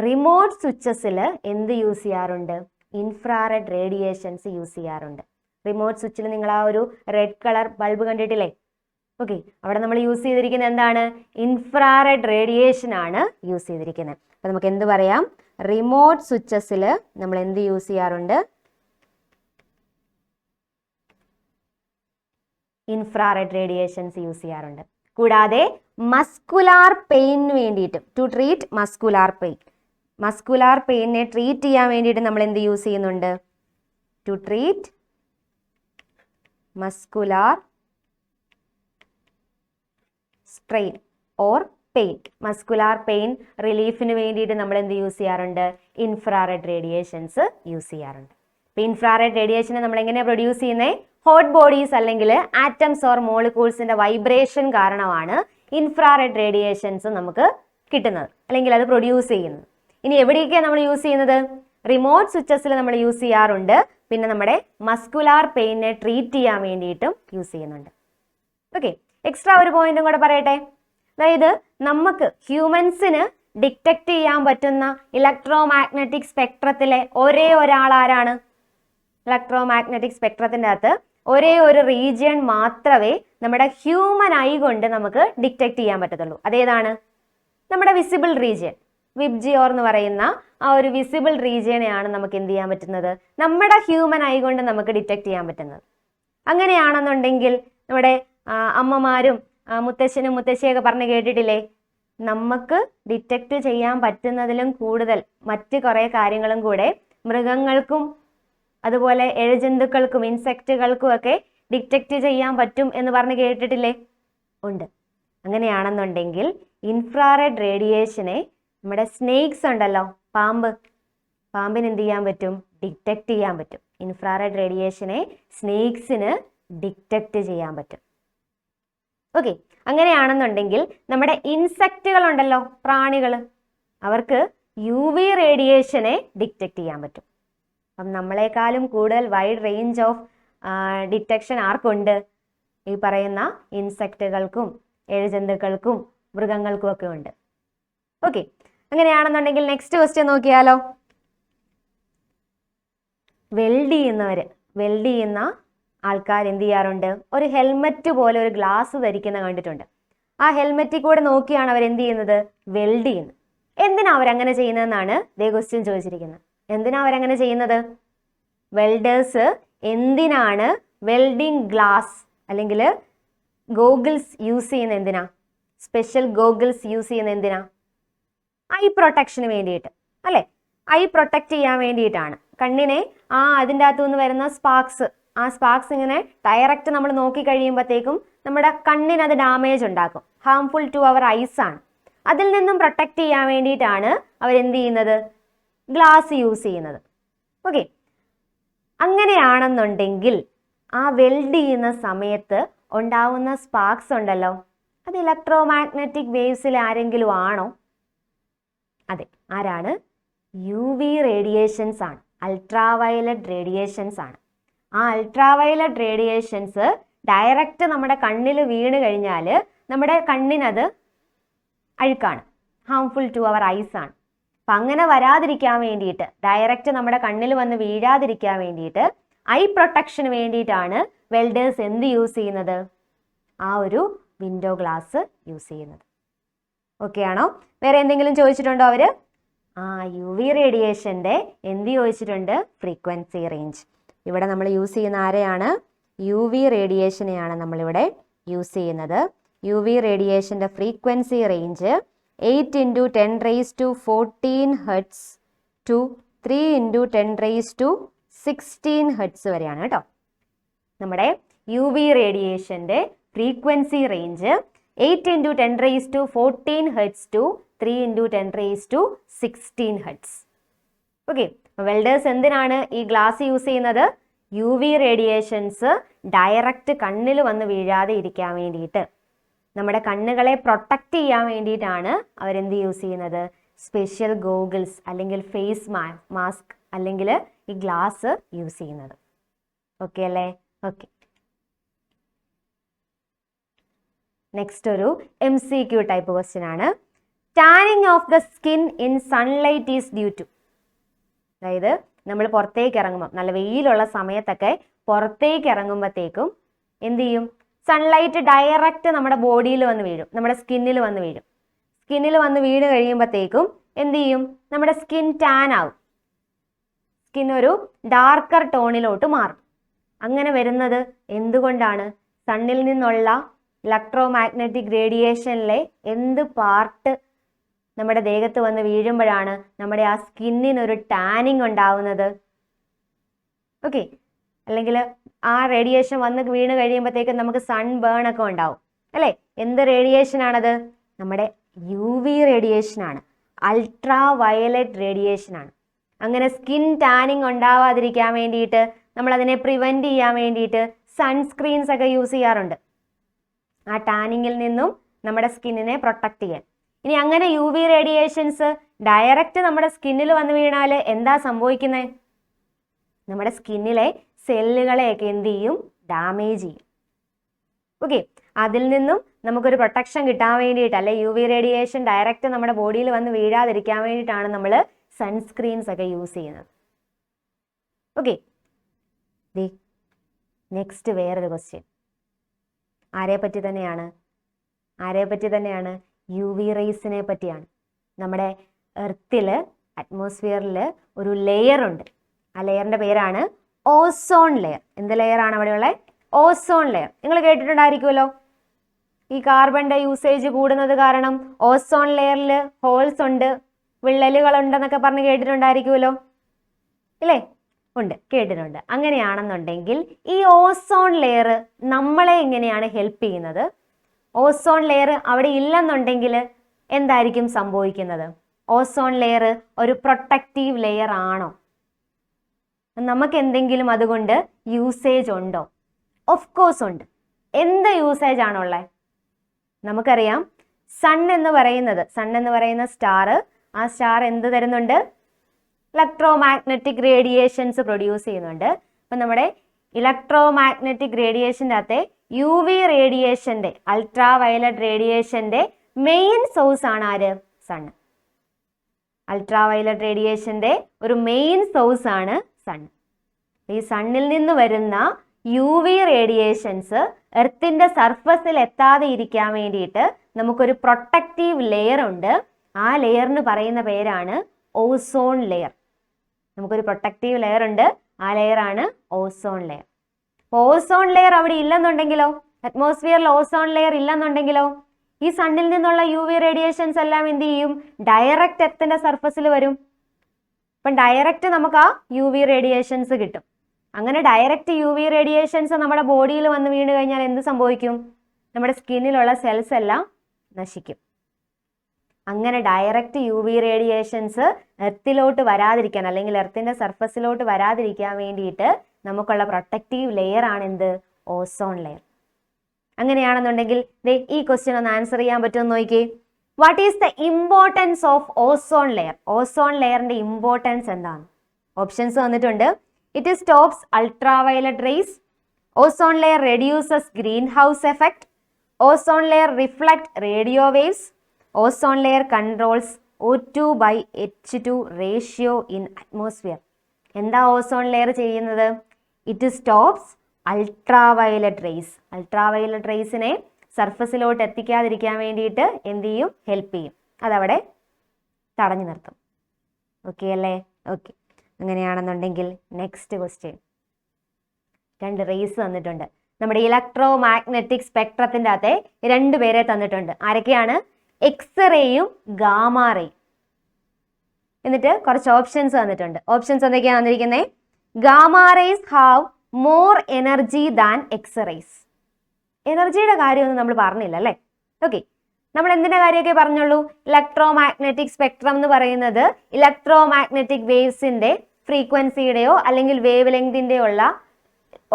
റിമോട്ട് സ്വിച്ചസിൽ എന്ത് യൂസ് ചെയ്യാറുണ്ട്? ഇൻഫ്രാറെഡ് റേഡിയേഷൻസ് യൂസ് ചെയ്യാറുണ്ട്. റിമോട്ട് സ്വിച്ചിൽ നിങ്ങൾ ആ ഒരു റെഡ് കളർ ബൾബ് കണ്ടിട്ടില്ലേ? ഓക്കെ, അവിടെ നമ്മൾ യൂസ് ചെയ്തിരിക്കുന്നത് എന്താണ്? ഇൻഫ്രാറെഡ് റേഡിയേഷൻ ആണ് യൂസ് ചെയ്തിരിക്കുന്നത്. അപ്പോൾ നമുക്ക് എന്ത് പറയാം? റിമോട്ട് സ്വിച്ചസിൽ നമ്മൾ എന്ത് യൂസ് ചെയ്യാറുണ്ട്? ഇൻഫ്രാറെഡ് റേഡിയേഷൻസ് യൂസ് ചെയ്യാറുണ്ട്. കൂടാതെ മസ്കുലാർ പെയിന് വേണ്ടിയിട്ട്, ടു ട്രീറ്റ് മസ്കുലാർ പെയിനെ ട്രീറ്റ് ചെയ്യാൻ വേണ്ടിയിട്ട് നമ്മൾ എന്ത് യൂസ് ചെയ്യുന്നുണ്ട്? To treat muscular strain or pain. Muscular pain റിലീഫിന് വേണ്ടിയിട്ട് നമ്മൾ എന്ത് യൂസ് ചെയ്യാറുണ്ട്? ഇൻഫ്രാറെഡ് റേഡിയേഷൻസ് യൂസ് ചെയ്യാറുണ്ട്. അപ്പോൾ ഇൻഫ്രാറെഡ് റേഡിയേഷനെ നമ്മൾ എങ്ങനെയാണ് പ്രൊഡ്യൂസ് ചെയ്യുന്നത്? ഹോട്ട് ബോഡീസ് അല്ലെങ്കിൽ ആറ്റംസ് ഓർ മോളിക്യൂൾസിന്റെ വൈബ്രേഷൻ കാരണമാണ് ഇൻഫ്രാറെഡ് റേഡിയേഷൻസ് നമുക്ക് കിട്ടുന്നത് അല്ലെങ്കിൽ അത് പ്രൊഡ്യൂസ് ചെയ്യുന്നത്. ഇനി എവിടെയൊക്കെയാണ് നമ്മൾ യൂസ് ചെയ്യുന്നത്? റിമോട്ട് സ്വിച്ചസിൽ നമ്മൾ യൂസ് ചെയ്യാറുണ്ട്. പിന്നെ നമ്മുടെ മസ്കുലാർ പെയിനെ ട്രീറ്റ് ചെയ്യാൻ വേണ്ടിയിട്ടും യൂസ് ചെയ്യുന്നുണ്ട്. ഓക്കെ, എക്സ്ട്രാ ഒരു പോയിന്റും കൂടെ പറയട്ടെ. അതായത് നമുക്ക് ഹ്യൂമൻസിന് ഡിറ്റക്ട് ചെയ്യാൻ പറ്റുന്ന ഇലക്ട്രോമാഗ്നറ്റിക് സ്പെക്ട്രത്തിലെ ഒരേ ഒരാൾ ആരാണ്? ഇലക്ട്രോമാഗ്നറ്റിക് സ്പെക്ട്രത്തിൻ്റെ അകത്ത് ഒരേ ഒരു റീജിയൻ മാത്രമേ നമ്മുടെ ഹ്യൂമൻ ഐ കൊണ്ട് നമുക്ക് ഡിറ്റക്ട് ചെയ്യാൻ പറ്റത്തുള്ളൂ. അതേതാണ്? നമ്മുടെ വിസിബിൾ റീജിയൻ. വിബ്ജിയോർ എന്ന് പറയുന്ന ആ ഒരു വിസിബിൾ റീജിയനെയാണ് നമുക്ക് എന്ത് ചെയ്യാൻ പറ്റുന്നത്? നമ്മുടെ ഹ്യൂമൻ ഐ കൊണ്ട് നമുക്ക് ഡിറ്റക്ട് ചെയ്യാൻ പറ്റുന്നത്. അങ്ങനെയാണെന്നുണ്ടെങ്കിൽ നമ്മുടെ അമ്മമാരും മുത്തശ്ശനും മുത്തശ്ശിയൊക്കെ പറഞ്ഞ് കേട്ടിട്ടില്ലേ? നമുക്ക് ഡിറ്റക്ട് ചെയ്യാൻ പറ്റുന്നതിലും കൂടുതൽ മറ്റ് കുറേ കാര്യങ്ങളും കൂടെ മൃഗങ്ങൾക്കും അതുപോലെ ഇഴജന്തുക്കൾക്കും ഇൻസെക്റ്റുകൾക്കും ഒക്കെ ഡിറ്റക്ട് ചെയ്യാൻ പറ്റും എന്ന് പറഞ്ഞ് കേട്ടിട്ടില്ലേ? ഉണ്ട്. അങ്ങനെയാണെന്നുണ്ടെങ്കിൽ ഇൻഫ്രാറെഡ് റേഡിയേഷനെ നമ്മുടെ സ്നേക്സ് ഉണ്ടല്ലോ, പാമ്പിന് എന്ത് ചെയ്യാൻ പറ്റും? ഡിറ്റക്ട് ചെയ്യാൻ പറ്റും. ഇൻഫ്രാറെഡ് റേഡിയേഷനെ സ്നേക്സിന് ഡിറ്റക്ട് ചെയ്യാൻ പറ്റും. ഓക്കെ, അങ്ങനെയാണെന്നുണ്ടെങ്കിൽ നമ്മുടെ ഇൻസെക്റ്റുകൾ ഉണ്ടല്ലോ, പ്രാണികൾ, അവർക്ക് UV റേഡിയേഷനെ ഡിറ്റക്ട് ചെയ്യാൻ പറ്റും. അപ്പം നമ്മളെക്കാളും കൂടുതൽ വൈഡ് റേഞ്ച് ഓഫ് ഡിറ്റക്ഷൻ ആർക്കുണ്ട്? ഈ പറയുന്ന ഇൻസെക്റ്റുകൾക്കും ഇഴജന്തുക്കൾക്കും മൃഗങ്ങൾക്കും ഒക്കെ ഉണ്ട്. ഓക്കെ, അങ്ങനെയാണെന്നുണ്ടെങ്കിൽ നെക്സ്റ്റ് ക്വസ്റ്റ്യൻ നോക്കിയാലോ. വെൽഡ് ചെയ്യുന്ന ആൾക്കാർ എന്ത് ചെയ്യാറുണ്ട്, ഒരു ഹെൽമെറ്റ് പോലെ ഒരു ഗ്ലാസ് ധരിക്കുന്ന കണ്ടിട്ടുണ്ട്. ആ ഹെൽമെറ്റിൽ കൂടെ നോക്കിയാണ് അവർ എന്ത് ചെയ്യുന്നത്, വെൽഡ് ചെയ്യുന്നത്. എന്തിനാ അവരങ്ങനെ ചെയ്യുന്നതെന്നാണ് ദേ ക്വസ്റ്റ്യൻ ചോദിച്ചിരിക്കുന്നത്. എന്തിനാ അവരങ്ങനെ ചെയ്യുന്നത്? വെൽഡേഴ്സ് എന്തിനാണ് വെൽഡിങ് ഗ്ലാസ് അല്ലെങ്കിൽ ഗോഗിൾസ് യൂസ് ചെയ്യുന്നത്? എന്തിനാ സ്പെഷ്യൽ ഗോഗിൾസ് യൂസ് ചെയ്യുന്നത്? എന്തിനാ? ഐ പ്രൊട്ടക്ഷന് വേണ്ടിയിട്ട് അല്ലേ? ഐ പ്രൊട്ടക്റ്റ് ചെയ്യാൻ വേണ്ടിയിട്ടാണ്. കണ്ണിനെ അതിൻ്റെ അകത്തു നിന്ന് വരുന്ന സ്പാർക്സ് ഇങ്ങനെ ഡയറക്റ്റ് നമ്മൾ നോക്കി കഴിയുമ്പോഴത്തേക്കും നമ്മുടെ കണ്ണിന് അത് ഡാമേജ് ഉണ്ടാക്കും, ഹാംഫുൾ ടു അവർ ഐസ് ആണ്. അതിൽ നിന്നും പ്രൊട്ടക്റ്റ് ചെയ്യാൻ വേണ്ടിയിട്ടാണ് അവരെന്ത് ചെയ്യുന്നത്, ഗ്ലാസ് യൂസ് ചെയ്യുന്നത്. ഓക്കെ, അങ്ങനെയാണെന്നുണ്ടെങ്കിൽ ആ വെൽഡ് ചെയ്യുന്ന സമയത്ത് ഉണ്ടാവുന്ന സ്പാർക്സ് ഉണ്ടല്ലോ, അത് ഇലക്ട്രോ മാഗ്നറ്റിക് വേവ്സിൽ ആരെങ്കിലും ആണോ? അതെ, ആരാണ്? UV റേഡിയേഷൻസ് ആണ്, അൾട്രാവയലറ്റ് റേഡിയേഷൻസ് ആണ്. ആ അൾട്രാവയലറ്റ് റേഡിയേഷൻസ് ഡയറക്റ്റ് നമ്മുടെ കണ്ണിൽ വീണ് കഴിഞ്ഞാൽ നമ്മുടെ കണ്ണിനത് അഴുക്കാണ്, ഹാംഫുൾ ടു അവർ ഐസ് ആണ്. അപ്പം അങ്ങനെ വരാതിരിക്കാൻ വേണ്ടിയിട്ട്, ഡയറക്റ്റ് നമ്മുടെ കണ്ണിൽ വന്ന് വീഴാതിരിക്കാൻ വേണ്ടിയിട്ട് ഐ പ്രൊട്ടക്ഷന് വേണ്ടിയിട്ടാണ് വെൽഡേഴ്സ് എന്ത് യൂസ് ചെയ്യുന്നത്, ആ ഒരു വിൻഡോ ഗ്ലാസ് യൂസ് ചെയ്യുന്നത്. ഓക്കെ ആണോ? വേറെ എന്തെങ്കിലും ചോദിച്ചിട്ടുണ്ടോ അവർ? UV റേഡിയേഷൻ്റെ എന്ത് ചോദിച്ചിട്ടുണ്ട്? Frequency range. ഇവിടെ നമ്മൾ യൂസ് ചെയ്യുന്ന ആരെയാണ്? UV റേഡിയേഷനെയാണ് നമ്മളിവിടെ യൂസ് ചെയ്യുന്നത്. UV റേഡിയേഷൻ്റെ frequency range 8 × 10⁻14 hertz to 3 × 10⁻16 hertz വരെയാണ് കേട്ടോ. നമ്മുടെ UV റേഡിയേഷൻ്റെ frequency range 8 × 10⁻14 hertz to 3 × 10⁻16 hertz. Okay, welders എന്തിനാണ് ഈ ഗ്ലാസ് യൂസ് ചെയ്യുന്നത്? UV റേഡിയേഷൻസ് ഡയറക്റ്റ് കണ്ണിൽ വന്ന് വീഴാതെ ഇരിക്കാൻ വേണ്ടിയിട്ട്, നമ്മുടെ കണ്ണുകളെ പ്രൊട്ടക്റ്റ് ചെയ്യാൻ വേണ്ടിയിട്ടാണ് അവരെന്ത് യൂസ് ചെയ്യുന്നത്? സ്പെഷ്യൽ ഗോഗിൾസ് അല്ലെങ്കിൽ ഫേസ് മാസ്ക് അല്ലെങ്കിൽ ഈ ഗ്ലാസ് യൂസ് ചെയ്യുന്നത്. ഓക്കെ അല്ലേ? ഓക്കെ, നെക്സ്റ്റ് ഒരു MCQ ടൈപ്പ് ക്വസ്റ്റ്യൻ ആണ്. Tanning of the skin in sunlight is due to. അതായത് നമ്മൾ പുറത്തേക്ക് ഇറങ്ങുമ്പോൾ, നല്ല വെയിലുള്ള സമയത്തൊക്കെ പുറത്തേക്ക് ഇറങ്ങുമ്പോഴത്തേക്കും എന്ത് ചെയ്യും? സൺലൈറ്റ് ഡയറക്റ്റ് നമ്മുടെ ബോഡിയിൽ വന്ന് വീഴും, നമ്മുടെ സ്കിന്നിൽ വന്ന് വീഴും. സ്കിന്നിൽ വന്ന് വീണ് കഴിയുമ്പോഴത്തേക്കും എന്ത് ചെയ്യും? നമ്മുടെ സ്കിൻ ടാൻ ആവും, സ്കിൻ ഒരു ഡാർക്കർ ടോണിലോട്ട് മാറും. അങ്ങനെ വരുന്നത് എന്തുകൊണ്ടാണ്? സണ്ണിൽ നിന്നുള്ള ഇലക്ട്രോ മാഗ്നറ്റിക് റേഡിയേഷനിലെ എന്ത് പാർട്ട് നമ്മുടെ ദേഹത്ത് വന്ന് വീഴുമ്പോഴാണ് നമ്മുടെ ആ സ്കിന്നിനൊരു ടാനിങ് ഉണ്ടാവുന്നത്? ഓക്കെ, അല്ലെങ്കിൽ ആ റേഡിയേഷൻ വന്ന് വീണ് കഴിയുമ്പോഴത്തേക്കും നമുക്ക് സൺ ബേൺ ഒക്കെ ഉണ്ടാവും അല്ലേ? എന്ത് റേഡിയേഷൻ ആണത്? നമ്മുടെ UV റേഡിയേഷൻ ആണ്, അൾട്രാ വയലറ്റ് റേഡിയേഷൻ ആണ്. അങ്ങനെ സ്കിൻ ടാനിങ് ഉണ്ടാവാതിരിക്കാൻ വേണ്ടിയിട്ട്, നമ്മൾ അതിനെ പ്രിവെന്റ് ചെയ്യാൻ വേണ്ടിയിട്ട് സൺസ്ക്രീൻസ് ഒക്കെ യൂസ് ചെയ്യാറുണ്ട്, ആ ടാനിങ്ങിൽ നിന്നും നമ്മുടെ സ്കിന്നിനെ പ്രൊട്ടക്ട് ചെയ്യാൻ. ഇനി അങ്ങനെ UV റേഡിയേഷൻസ് ഡയറക്റ്റ് നമ്മുടെ സ്കിന്നിൽ വന്ന് വീണാൽ എന്താ സംഭവിക്കുന്നത്? നമ്മുടെ സ്കിന്നിലെ സെല്ലുകളെയൊക്കെ എന്ത് ചെയ്യും? ഡാമേജ് ചെയ്യും. ഓക്കെ, അതിൽ നിന്നും നമുക്കൊരു പ്രൊട്ടക്ഷൻ കിട്ടാൻ വേണ്ടിയിട്ട്, അല്ലെ UV റേഡിയേഷൻ ഡയറക്റ്റ് നമ്മുടെ ബോഡിയിൽ വന്ന് വീഴാതിരിക്കാൻ വേണ്ടിയിട്ടാണ് നമ്മൾ സൺസ്ക്രീൻസ് ഒക്കെ യൂസ് ചെയ്യുന്നത്. ഓക്കെ, നെക്സ്റ്റ് വേറൊരു ക്വസ്റ്റ്യൻ ആരെ പറ്റി തന്നെയാണ്? UV റേസിനെ പറ്റിയാണ്. നമ്മുടെ എർത്തിൽ, അറ്റ്മോസ്ഫിയറിൽ ഒരു ലെയർ ഉണ്ട്. ആ ലെയറിൻ്റെ പേരാണ് ഓസോൺ ലെയർ. എന്ത് ലെയറാണ് അവിടെയുള്ള? Ozone layer. നിങ്ങൾ കേട്ടിട്ടുണ്ടായിരിക്കുമല്ലോ, ഈ കാർബണിൻ്റെ യൂസേജ് കൂടുന്നത് കാരണം ഓസോൺ ലെയറിൽ ഹോൾസ് ഉണ്ട്, വിള്ളലുകളുണ്ടെന്നൊക്കെ പറഞ്ഞ് കേട്ടിട്ടുണ്ടായിരിക്കുമല്ലോ, ഇല്ലേ? ഉണ്ട്, കേട്ടിട്ടുണ്ട്. അങ്ങനെയാണെന്നുണ്ടെങ്കിൽ ഈ ഓസോൺ ലെയർ നമ്മളെ എങ്ങനെയാണ് ഹെൽപ്പ് ചെയ്യുന്നത്? ഓസോൺ ലെയർ അവിടെ ഇല്ലെന്നുണ്ടെങ്കിൽ എന്തായിരിക്കും സംഭവിക്കുന്നത്? ഓസോൺ ലെയർ ഒരു പ്രൊട്ടക്റ്റീവ് ലെയർ ആണോ? നമുക്ക് എന്തെങ്കിലും അതുകൊണ്ട് യൂസേജ് ഉണ്ടോ? ഓഫ് കോഴ്സ് ഉണ്ട്. എന്ത് യൂസേജ് ആണുള്ളത്? നമുക്കറിയാം, സൺ എന്ന് പറയുന്ന സ്റ്റാർ, ആ സ്റ്റാർ എന്ത് തരുന്നുണ്ട്? ഇലക്ട്രോ മാഗ്നറ്റിക് റേഡിയേഷൻസ് പ്രൊഡ്യൂസ് ചെയ്യുന്നുണ്ട്. അപ്പം നമ്മുടെ ഇലക്ട്രോ മാഗ്നറ്റിക് റേഡിയേഷൻ്റെ അകത്തെ UV റേഡിയേഷൻ്റെ, അൾട്രാ വയലറ്റ് റേഡിയേഷൻ്റെ മെയിൻ സോഴ്സ് ആണ് ആര്? സൺ. അൾട്രാ വയലറ്റ് റേഡിയേഷന്റെ ഒരു മെയിൻ സോഴ്സ് ആണ് സൺ. ഈ സണ്ണിൽ നിന്ന് വരുന്ന യു വി റേഡിയേഷൻസ് എർത്തിന്റെ സർഫസിൽ എത്താതെ ഇരിക്കാൻ വേണ്ടിയിട്ട് നമുക്കൊരു പ്രൊട്ടക്റ്റീവ് ലെയർ ഉണ്ട്. ആ ലെയറിന് പറയുന്ന പേരാണ് ഓസോൺ ലെയർ. നമുക്കൊരു പ്രൊട്ടക്റ്റീവ് ലെയർ ഉണ്ട്, ആ ലെയർ ആണ് ഓസോൺ ലെയർ. ഓസോൺ ലെയർ അവിടെ ഇല്ലെന്നുണ്ടെങ്കിലോ, അറ്റ്മോസ്ഫിയറിൽ ഓസോൺ ലെയർ ഇല്ലെന്നുണ്ടെങ്കിലോ, ഈ സണ്ണിൽ നിന്നുള്ള യു വി റേഡിയേഷൻസ് എല്ലാം എന്ത് ചെയ്യും? ഡയറക്റ്റ് എർത്തിന്റെ സർഫസിൽ വരും. അപ്പം ഡയറക്റ്റ് നമുക്ക് ആ യു വി റേഡിയേഷൻസ് കിട്ടും. അങ്ങനെ ഡയറക്റ്റ് യു വി റേഡിയേഷൻസ് നമ്മുടെ ബോഡിയിൽ വന്ന് വീണ് കഴിഞ്ഞാൽ എന്ത് സംഭവിക്കും? നമ്മുടെ സ്കിന്നിലുള്ള സെൽസ് എല്ലാം നശിക്കും. അങ്ങനെ ഡയറക്റ്റ് യു വി റേഡിയേഷൻസ് എർത്തിലോട്ട് വരാതിരിക്കാൻ, അല്ലെങ്കിൽ എർത്തിന്റെ സർഫസിലോട്ട് വരാതിരിക്കാൻ വേണ്ടിയിട്ട് നമുക്കുള്ള പ്രൊട്ടക്റ്റീവ് ലെയർ ആണ് എന്ത്? Ozone layer. അങ്ങനെയാണെന്നുണ്ടെങ്കിൽ ഈ ക്വസ്റ്റ്യൻ ഒന്ന് ആൻസർ ചെയ്യാൻ പറ്റുമെന്ന് നോക്കിയേ. What is the importance of ozone layer? Ozone ലെയറിന്റെ ഇമ്പോർട്ടൻസ് എന്താണ്? ഓപ്ഷൻസ് വന്നിട്ടുണ്ട്. It stops ultraviolet rays, ozone layer reduces greenhouse effect, ozone layer reflect radio waves, ozone layer controls O2/H2 ratio in atmosphere. എന്താ ozone layer ചെയ്യുന്നത്? It stops ultraviolet rays. Ultraviolet റേസിനെ സർഫസിലോട്ട് എത്തിക്കാതിരിക്കാൻ വേണ്ടിയിട്ട് എന്ത് ചെയ്യും? ഹെൽപ്പ് ചെയ്യും. അതവിടെ തടഞ്ഞു നിർത്തും. ഓക്കെ അല്ലേ? ഓക്കെ. അങ്ങനെയാണെന്നുണ്ടെങ്കിൽ നെക്സ്റ്റ് ക്വസ്റ്റ്യൻ. 2 റേസ് തന്നിട്ടുണ്ട്. നമ്മുടെ ഇലക്ട്രോ മാഗ്നറ്റിക് സ്പെക്ട്രത്തിന്റെ അകത്തെ 2 പേരെ തന്നിട്ടുണ്ട്. ആരൊക്കെയാണ്? എക്സ്റേയും ഗാമാ റേയും. എന്നിട്ട് കുറച്ച് ഓപ്ഷൻസ് തന്നിട്ടുണ്ട്. ഓപ്ഷൻസ് എന്തൊക്കെയാണ് തന്നിരിക്കുന്നത്? Gamma rays have more energy than X-rays. എനർജിയുടെ കാര്യമൊന്നും നമ്മൾ പറഞ്ഞില്ല അല്ലേ? ഓക്കെ. നമ്മൾ എന്തിന്റെ കാര്യമൊക്കെ പറഞ്ഞുള്ളൂ? ഇലക്ട്രോ മാഗ്നറ്റിക് സ്പെക്ട്രം എന്ന് പറയുന്നത് ഇലക്ട്രോ മാഗ്നറ്റിക് വേവ്സിന്റെ ഫ്രീക്വൻസിയുടെയോ അല്ലെങ്കിൽ വേവ് ലെങ്തിന്റെയോ ഉള്ള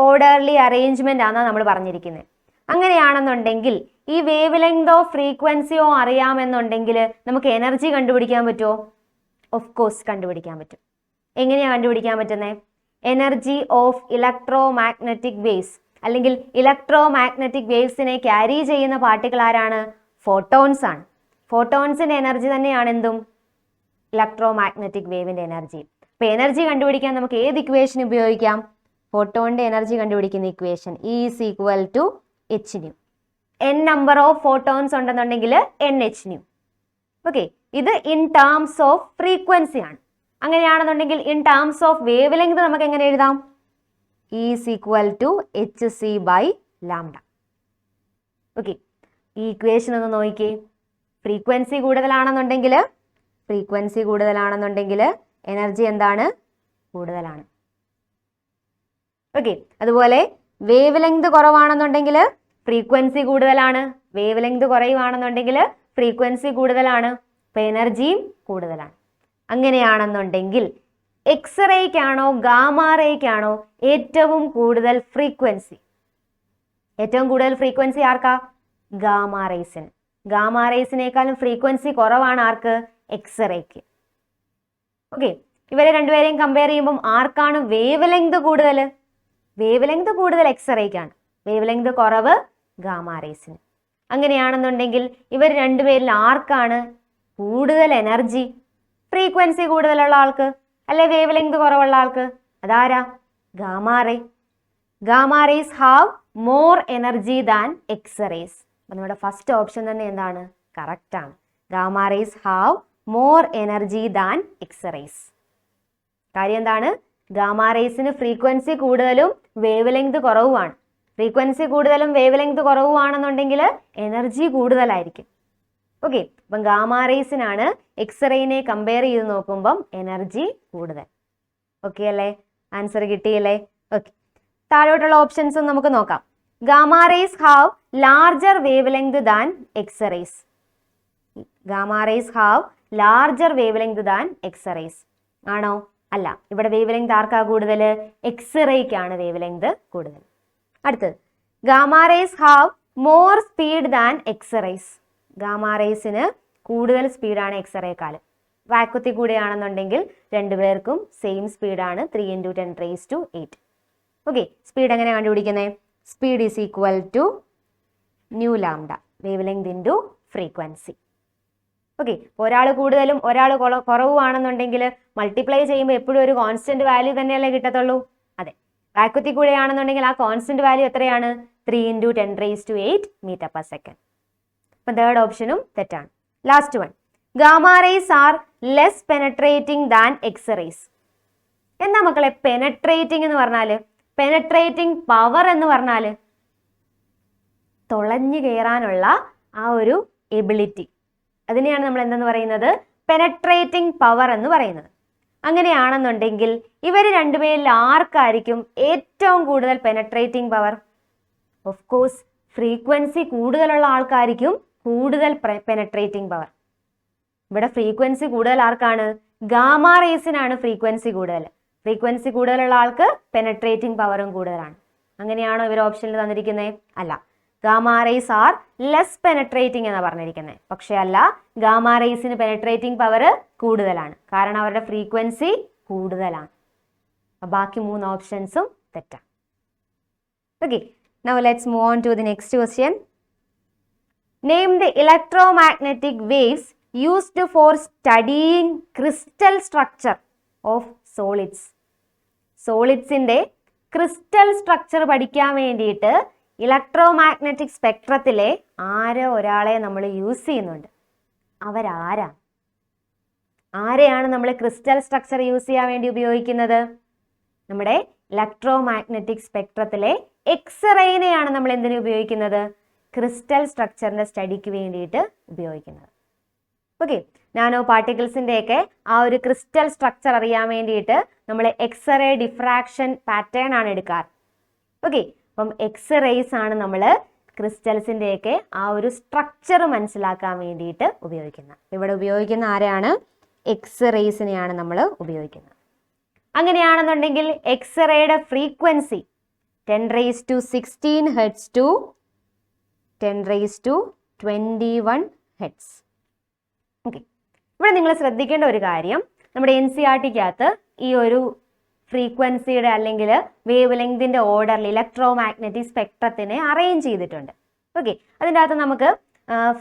ഓർഡർലി അറേഞ്ച്മെന്റ് ആണെന്നാണ് നമ്മൾ പറഞ്ഞിരിക്കുന്നത്. അങ്ങനെയാണെന്നുണ്ടെങ്കിൽ ഈ വേവ് ലെങ്തോ ഫ്രീക്വൻസിയോ അറിയാമെന്നുണ്ടെങ്കിൽ നമുക്ക് എനർജി കണ്ടുപിടിക്കാൻ പറ്റുമോ? ഓഫ് കോഴ്സ് കണ്ടുപിടിക്കാൻ പറ്റും. എങ്ങനെയാണ് കണ്ടുപിടിക്കാൻ പറ്റുന്നത്? Energy of electro magnetic waves അല്ലെങ്കിൽ ഇലക്ട്രോ മാഗ്നറ്റിക് വേവ്സിനെ ക്യാരി ചെയ്യുന്ന പാർട്ടിക്കിൾ ആരാണ്? ഫോട്ടോൺസ് ആണ്. ഫോട്ടോൺസിന്റെ എനർജി തന്നെയാണ് എന്തും? ഇലക്ട്രോ മാഗ്നറ്റിക് വേവിന്റെ എനർജി. അപ്പൊ എനർജി കണ്ടുപിടിക്കാൻ നമുക്ക് ഏത് ഇക്വേഷൻ ഉപയോഗിക്കാം? ഫോട്ടോണിന്റെ എനർജി കണ്ടുപിടിക്കുന്ന equation is equal to H nu. n number of photons ഉണ്ടെന്നുണ്ടെങ്കിൽ NH ന്യൂ. ഓക്കെ. ഇത് ഇൻ ടേംസ് ഓഫ് ഫ്രീക്വൻസി ആണ്. അങ്ങനെയാണെന്നുണ്ടെങ്കിൽ in terms of wavelength നമുക്ക് എങ്ങനെ എഴുതാം? Is equal to hc/λ. Okay. ഈ ഇക്വേഷൻ ഒന്ന് നോക്കിക്കേ. ഫ്രീക്വൻസി കൂടുതലാണെന്നുണ്ടെങ്കിൽ എനർജി എന്താണ്? കൂടുതലാണ്. ഓക്കെ. അതുപോലെ വേവ് ലെങ്ത് കുറവാണെന്നുണ്ടെങ്കിൽ ഫ്രീക്വൻസി കൂടുതലാണ്. വേവ് ലെങ്ത് കുറയുവാണെന്നുണ്ടെങ്കിൽ ഫ്രീക്വൻസി കൂടുതലാണ്. അപ്പൊ എനർജിയും കൂടുതലാണ്. അങ്ങനെയാണെന്നുണ്ടെങ്കിൽ എക്സ്റേക്കാണോ ഗാമാ റേക്കാണോ ഏറ്റവും കൂടുതൽ ഫ്രീക്വൻസി? ഏറ്റവും കൂടുതൽ ഫ്രീക്വൻസി ആർക്കാ? ഗാമാ റേസിന്. ഗാമാ റേസിനേക്കാളും ഫ്രീക്വൻസി കുറവാണ് ആർക്ക്? എക്സ്റേക്ക്. ഓക്കെ. ഇവരെ രണ്ടുപേരെയും കമ്പയർ ചെയ്യുമ്പോൾ ആർക്കാണ് വേവ് ലെങ്ത് കൂടുതൽ? വേവ് ലെങ്ത് കൂടുതൽ എക്സ്റേക്കാണ്. വേവ് ലെങ്ത് കുറവ് ഗാമാ റേസിന്. അങ്ങനെയാണെന്നുണ്ടെങ്കിൽ ഇവർ രണ്ടുപേരിൽ ആർക്കാണ് കൂടുതൽ എനർജി? ഫ്രീക്വൻസി കൂടുതലുള്ള ആൾക്ക് അല്ലെ വേവ് ലെങ്ത് കുറവുള്ള ആൾക്ക്? അതാരാ? Gamma ray. Gamma rays have more energy than X-rays. അപ്പൊ നമ്മുടെ ഫസ്റ്റ് ഓപ്ഷൻ തന്നെ എന്താണ്? കറക്റ്റ് ആണ്. Gamma rays have more energy than X-rays. കാര്യം എന്താണ്? ഗാമാ റേസിന് ഫ്രീക്വൻസി കൂടുതലും വേവ് ലെങ്ത് കുറവുമാണ്. ഫ്രീക്വൻസി കൂടുതലും വേവ് ലെങ്ത് കുറവുമാണെന്നുണ്ടെങ്കിൽ എനർജി കൂടുതലായിരിക്കും. ഓക്കെ. അപ്പം ഗാമാ റേസിനാണ് എക്സ്റേനെ കമ്പയർ ചെയ്ത് നോക്കുമ്പം എനർജി കൂടുതൽ. ഓക്കെ അല്ലേ? ആൻസർ കിട്ടിയല്ലേ? ഓക്കെ. താഴോട്ടുള്ള ഓപ്ഷൻസും നമുക്ക് നോക്കാം. Gamma rays have larger wavelength than X-rays. Gamma rays have larger wavelength than X-rays ആണോ? അല്ല. ഇവിടെ വേവ് ലെങ്ത് ആർക്കാ കൂടുതൽ? എക്സ്റേക്കാണ് വേവ് ലെങ്ത് കൂടുതൽ. അടുത്തത് gamma rays have more speed than X-rays. Gamma റേസിന് കൂടുതൽ സ്പീഡാണ് എക്സ്റേക്കാൾ. വാക്വത്തിൽ കൂടെയാണെന്നുണ്ടെങ്കിൽ രണ്ടുപേർക്കും സെയിം സ്പീഡാണ്, 3 × 10⁸8. ഓക്കെ. സ്പീഡ് എങ്ങനെ കണ്ടുപിടിക്കുന്നത്? Speed is equal to nu lambda, wavelength into frequency. Okay, ഒരാൾ കൂടുതലും ഒരാൾ കുറവുമാണെന്നുണ്ടെങ്കിൽ മൾട്ടിപ്ലൈ ചെയ്യുമ്പോൾ എപ്പോഴും ഒരു കോൺസ്റ്റന്റ് വാല്യൂ തന്നെയല്ലേ കിട്ടത്തുള്ളൂ. അതെ, വാക്വത്തിൽ കൂടെയാണെന്നുണ്ടെങ്കിൽ ആ കോൺസ്റ്റന്റ് വാല്യൂ എത്രയാണ്? 3 × 10⁸ മീറ്റർ/സെക്കൻഡ്. അപ്പം തേർഡ് ഓപ്ഷനും തെറ്റാണ്. Last one, gamma rays are less penetrating than X-rays. എന്താ മക്കളെ പെനട്രേറ്റിംഗ് എന്ന് പറഞ്ഞാൽ? പെനട്രേറ്റിംഗ് പവർ എന്ന് പറഞ്ഞാൽ തുളഞ്ഞു കയറാനുള്ള ആ ഒരു എബിലിറ്റി, അതിനെയാണ് നമ്മൾ എന്തെന്ന് പറയുന്നത്? പെനട്രേറ്റിംഗ് പവർ എന്ന് പറയുന്നത്. അങ്ങനെയാണെന്നുണ്ടെങ്കിൽ ഇവർ രണ്ടുപേരിൽ ആർക്കായിരിക്കും ഏറ്റവും കൂടുതൽ penetrating power? Of course frequency കൂടുതലുള്ള ആൾക്കായിരിക്കും കൂടുതൽ പെനട്രേറ്റിംഗ് പവർ. ഇവിടെ ഫ്രീക്വൻസി കൂടുതൽ ആർക്കാണ്? ഗാമാ റേസിനാണ് ഫ്രീക്വൻസി കൂടുതൽ. ഫ്രീക്വൻസി കൂടുതലുള്ള ആൾക്ക് പെനട്രേറ്റിംഗ് പവറും കൂടുതലാണ്. അങ്ങനെയാണോ ഇവർ ഓപ്ഷനിൽ തന്നിരിക്കുന്നത്? അല്ല, gamma rays are less penetrating എന്നാണ് പറഞ്ഞിരിക്കുന്നത്. പക്ഷെ അല്ല, ഗാമാ റേസിന് പെനട്രേറ്റിംഗ് പവർ കൂടുതലാണ്, കാരണം അവരുടെ ഫ്രീക്വൻസി കൂടുതലാണ്. ബാക്കി 3 ഓപ്ഷൻസും തെറ്റാണ്. Okay, now let's move on to the next question. Name the electromagnetic waves used for studying crystal structure of solids. സോളിഡ്സിന്റെ ക്രിസ്റ്റൽ സ്ട്രക്ചർ പഠിക്കാൻ വേണ്ടിയിട്ട് ഇലക്ട്രോമാഗ്നറ്റിക് സ്പെക്ട്രത്തിലെ ഒരാളെ നമ്മൾ യൂസ് ചെയ്യുന്നുണ്ട്. ആരെയാണ് നമ്മൾ ക്രിസ്റ്റൽ സ്ട്രക്ചർ യൂസ് ചെയ്യാൻ വേണ്ടി ഉപയോഗിക്കുന്നത്? നമ്മുടെ ഇലക്ട്രോമാഗ്നറ്റിക് സ്പെക്ട്രത്തിലെ എക്സ്റേനെയാണ് നമ്മൾ എന്തിനു ഉപയോഗിക്കുന്നത്? ക്രിസ്റ്റൽ സ്ട്രക്ചറിന്റെ സ്റ്റഡിക്ക് വേണ്ടിയിട്ട് ഉപയോഗിക്കുന്നത്. ഓക്കെ, നാനോ പാർട്ടിക്കിൾസിന്റെയൊക്കെ ആ ഒരു ക്രിസ്റ്റൽ സ്ട്രക്ചർ അറിയാൻ വേണ്ടിയിട്ട് നമ്മൾ എക്സ്റേ ഡിഫ്രാക്ഷൻ പാറ്റേൺ ആണ് എടുക്കാറ്. ഓക്കെ, അപ്പം എക്സ്റേസ് ആണ് നമ്മൾ ക്രിസ്റ്റൽസിന്റെയൊക്കെ ആ ഒരു സ്ട്രക്ചർ മനസ്സിലാക്കാൻ വേണ്ടിയിട്ട് ഉപയോഗിക്കുന്നത്. ഇവിടെ ഉപയോഗിക്കുന്ന ആരെയാണ്? എക്സ്റേസിനെയാണ് നമ്മൾ ഉപയോഗിക്കുന്നത്. അങ്ങനെയാണെന്നുണ്ടെങ്കിൽ എക്സ്റേയുടെ frequency 10⁻16 hertz to 10⁻21 hertz. Okay, ഇവിടെ നിങ്ങൾ ശ്രദ്ധിക്കേണ്ട ഒരു കാര്യം, നമ്മുടെ NCERT-ക്കകത്ത് ഈ ഒരു ഫ്രീക്വൻസിയുടെ അല്ലെങ്കിൽ വേവ് ലെങ്തിന്റെ ഓർഡറിൽ ഇലക്ട്രോമാഗ്നറ്റിക് സ്പെക്ട്രത്തിനെ അറേഞ്ച് ചെയ്തിട്ടുണ്ട്. ഓക്കെ, അതിൻ്റെ അകത്ത് നമുക്ക്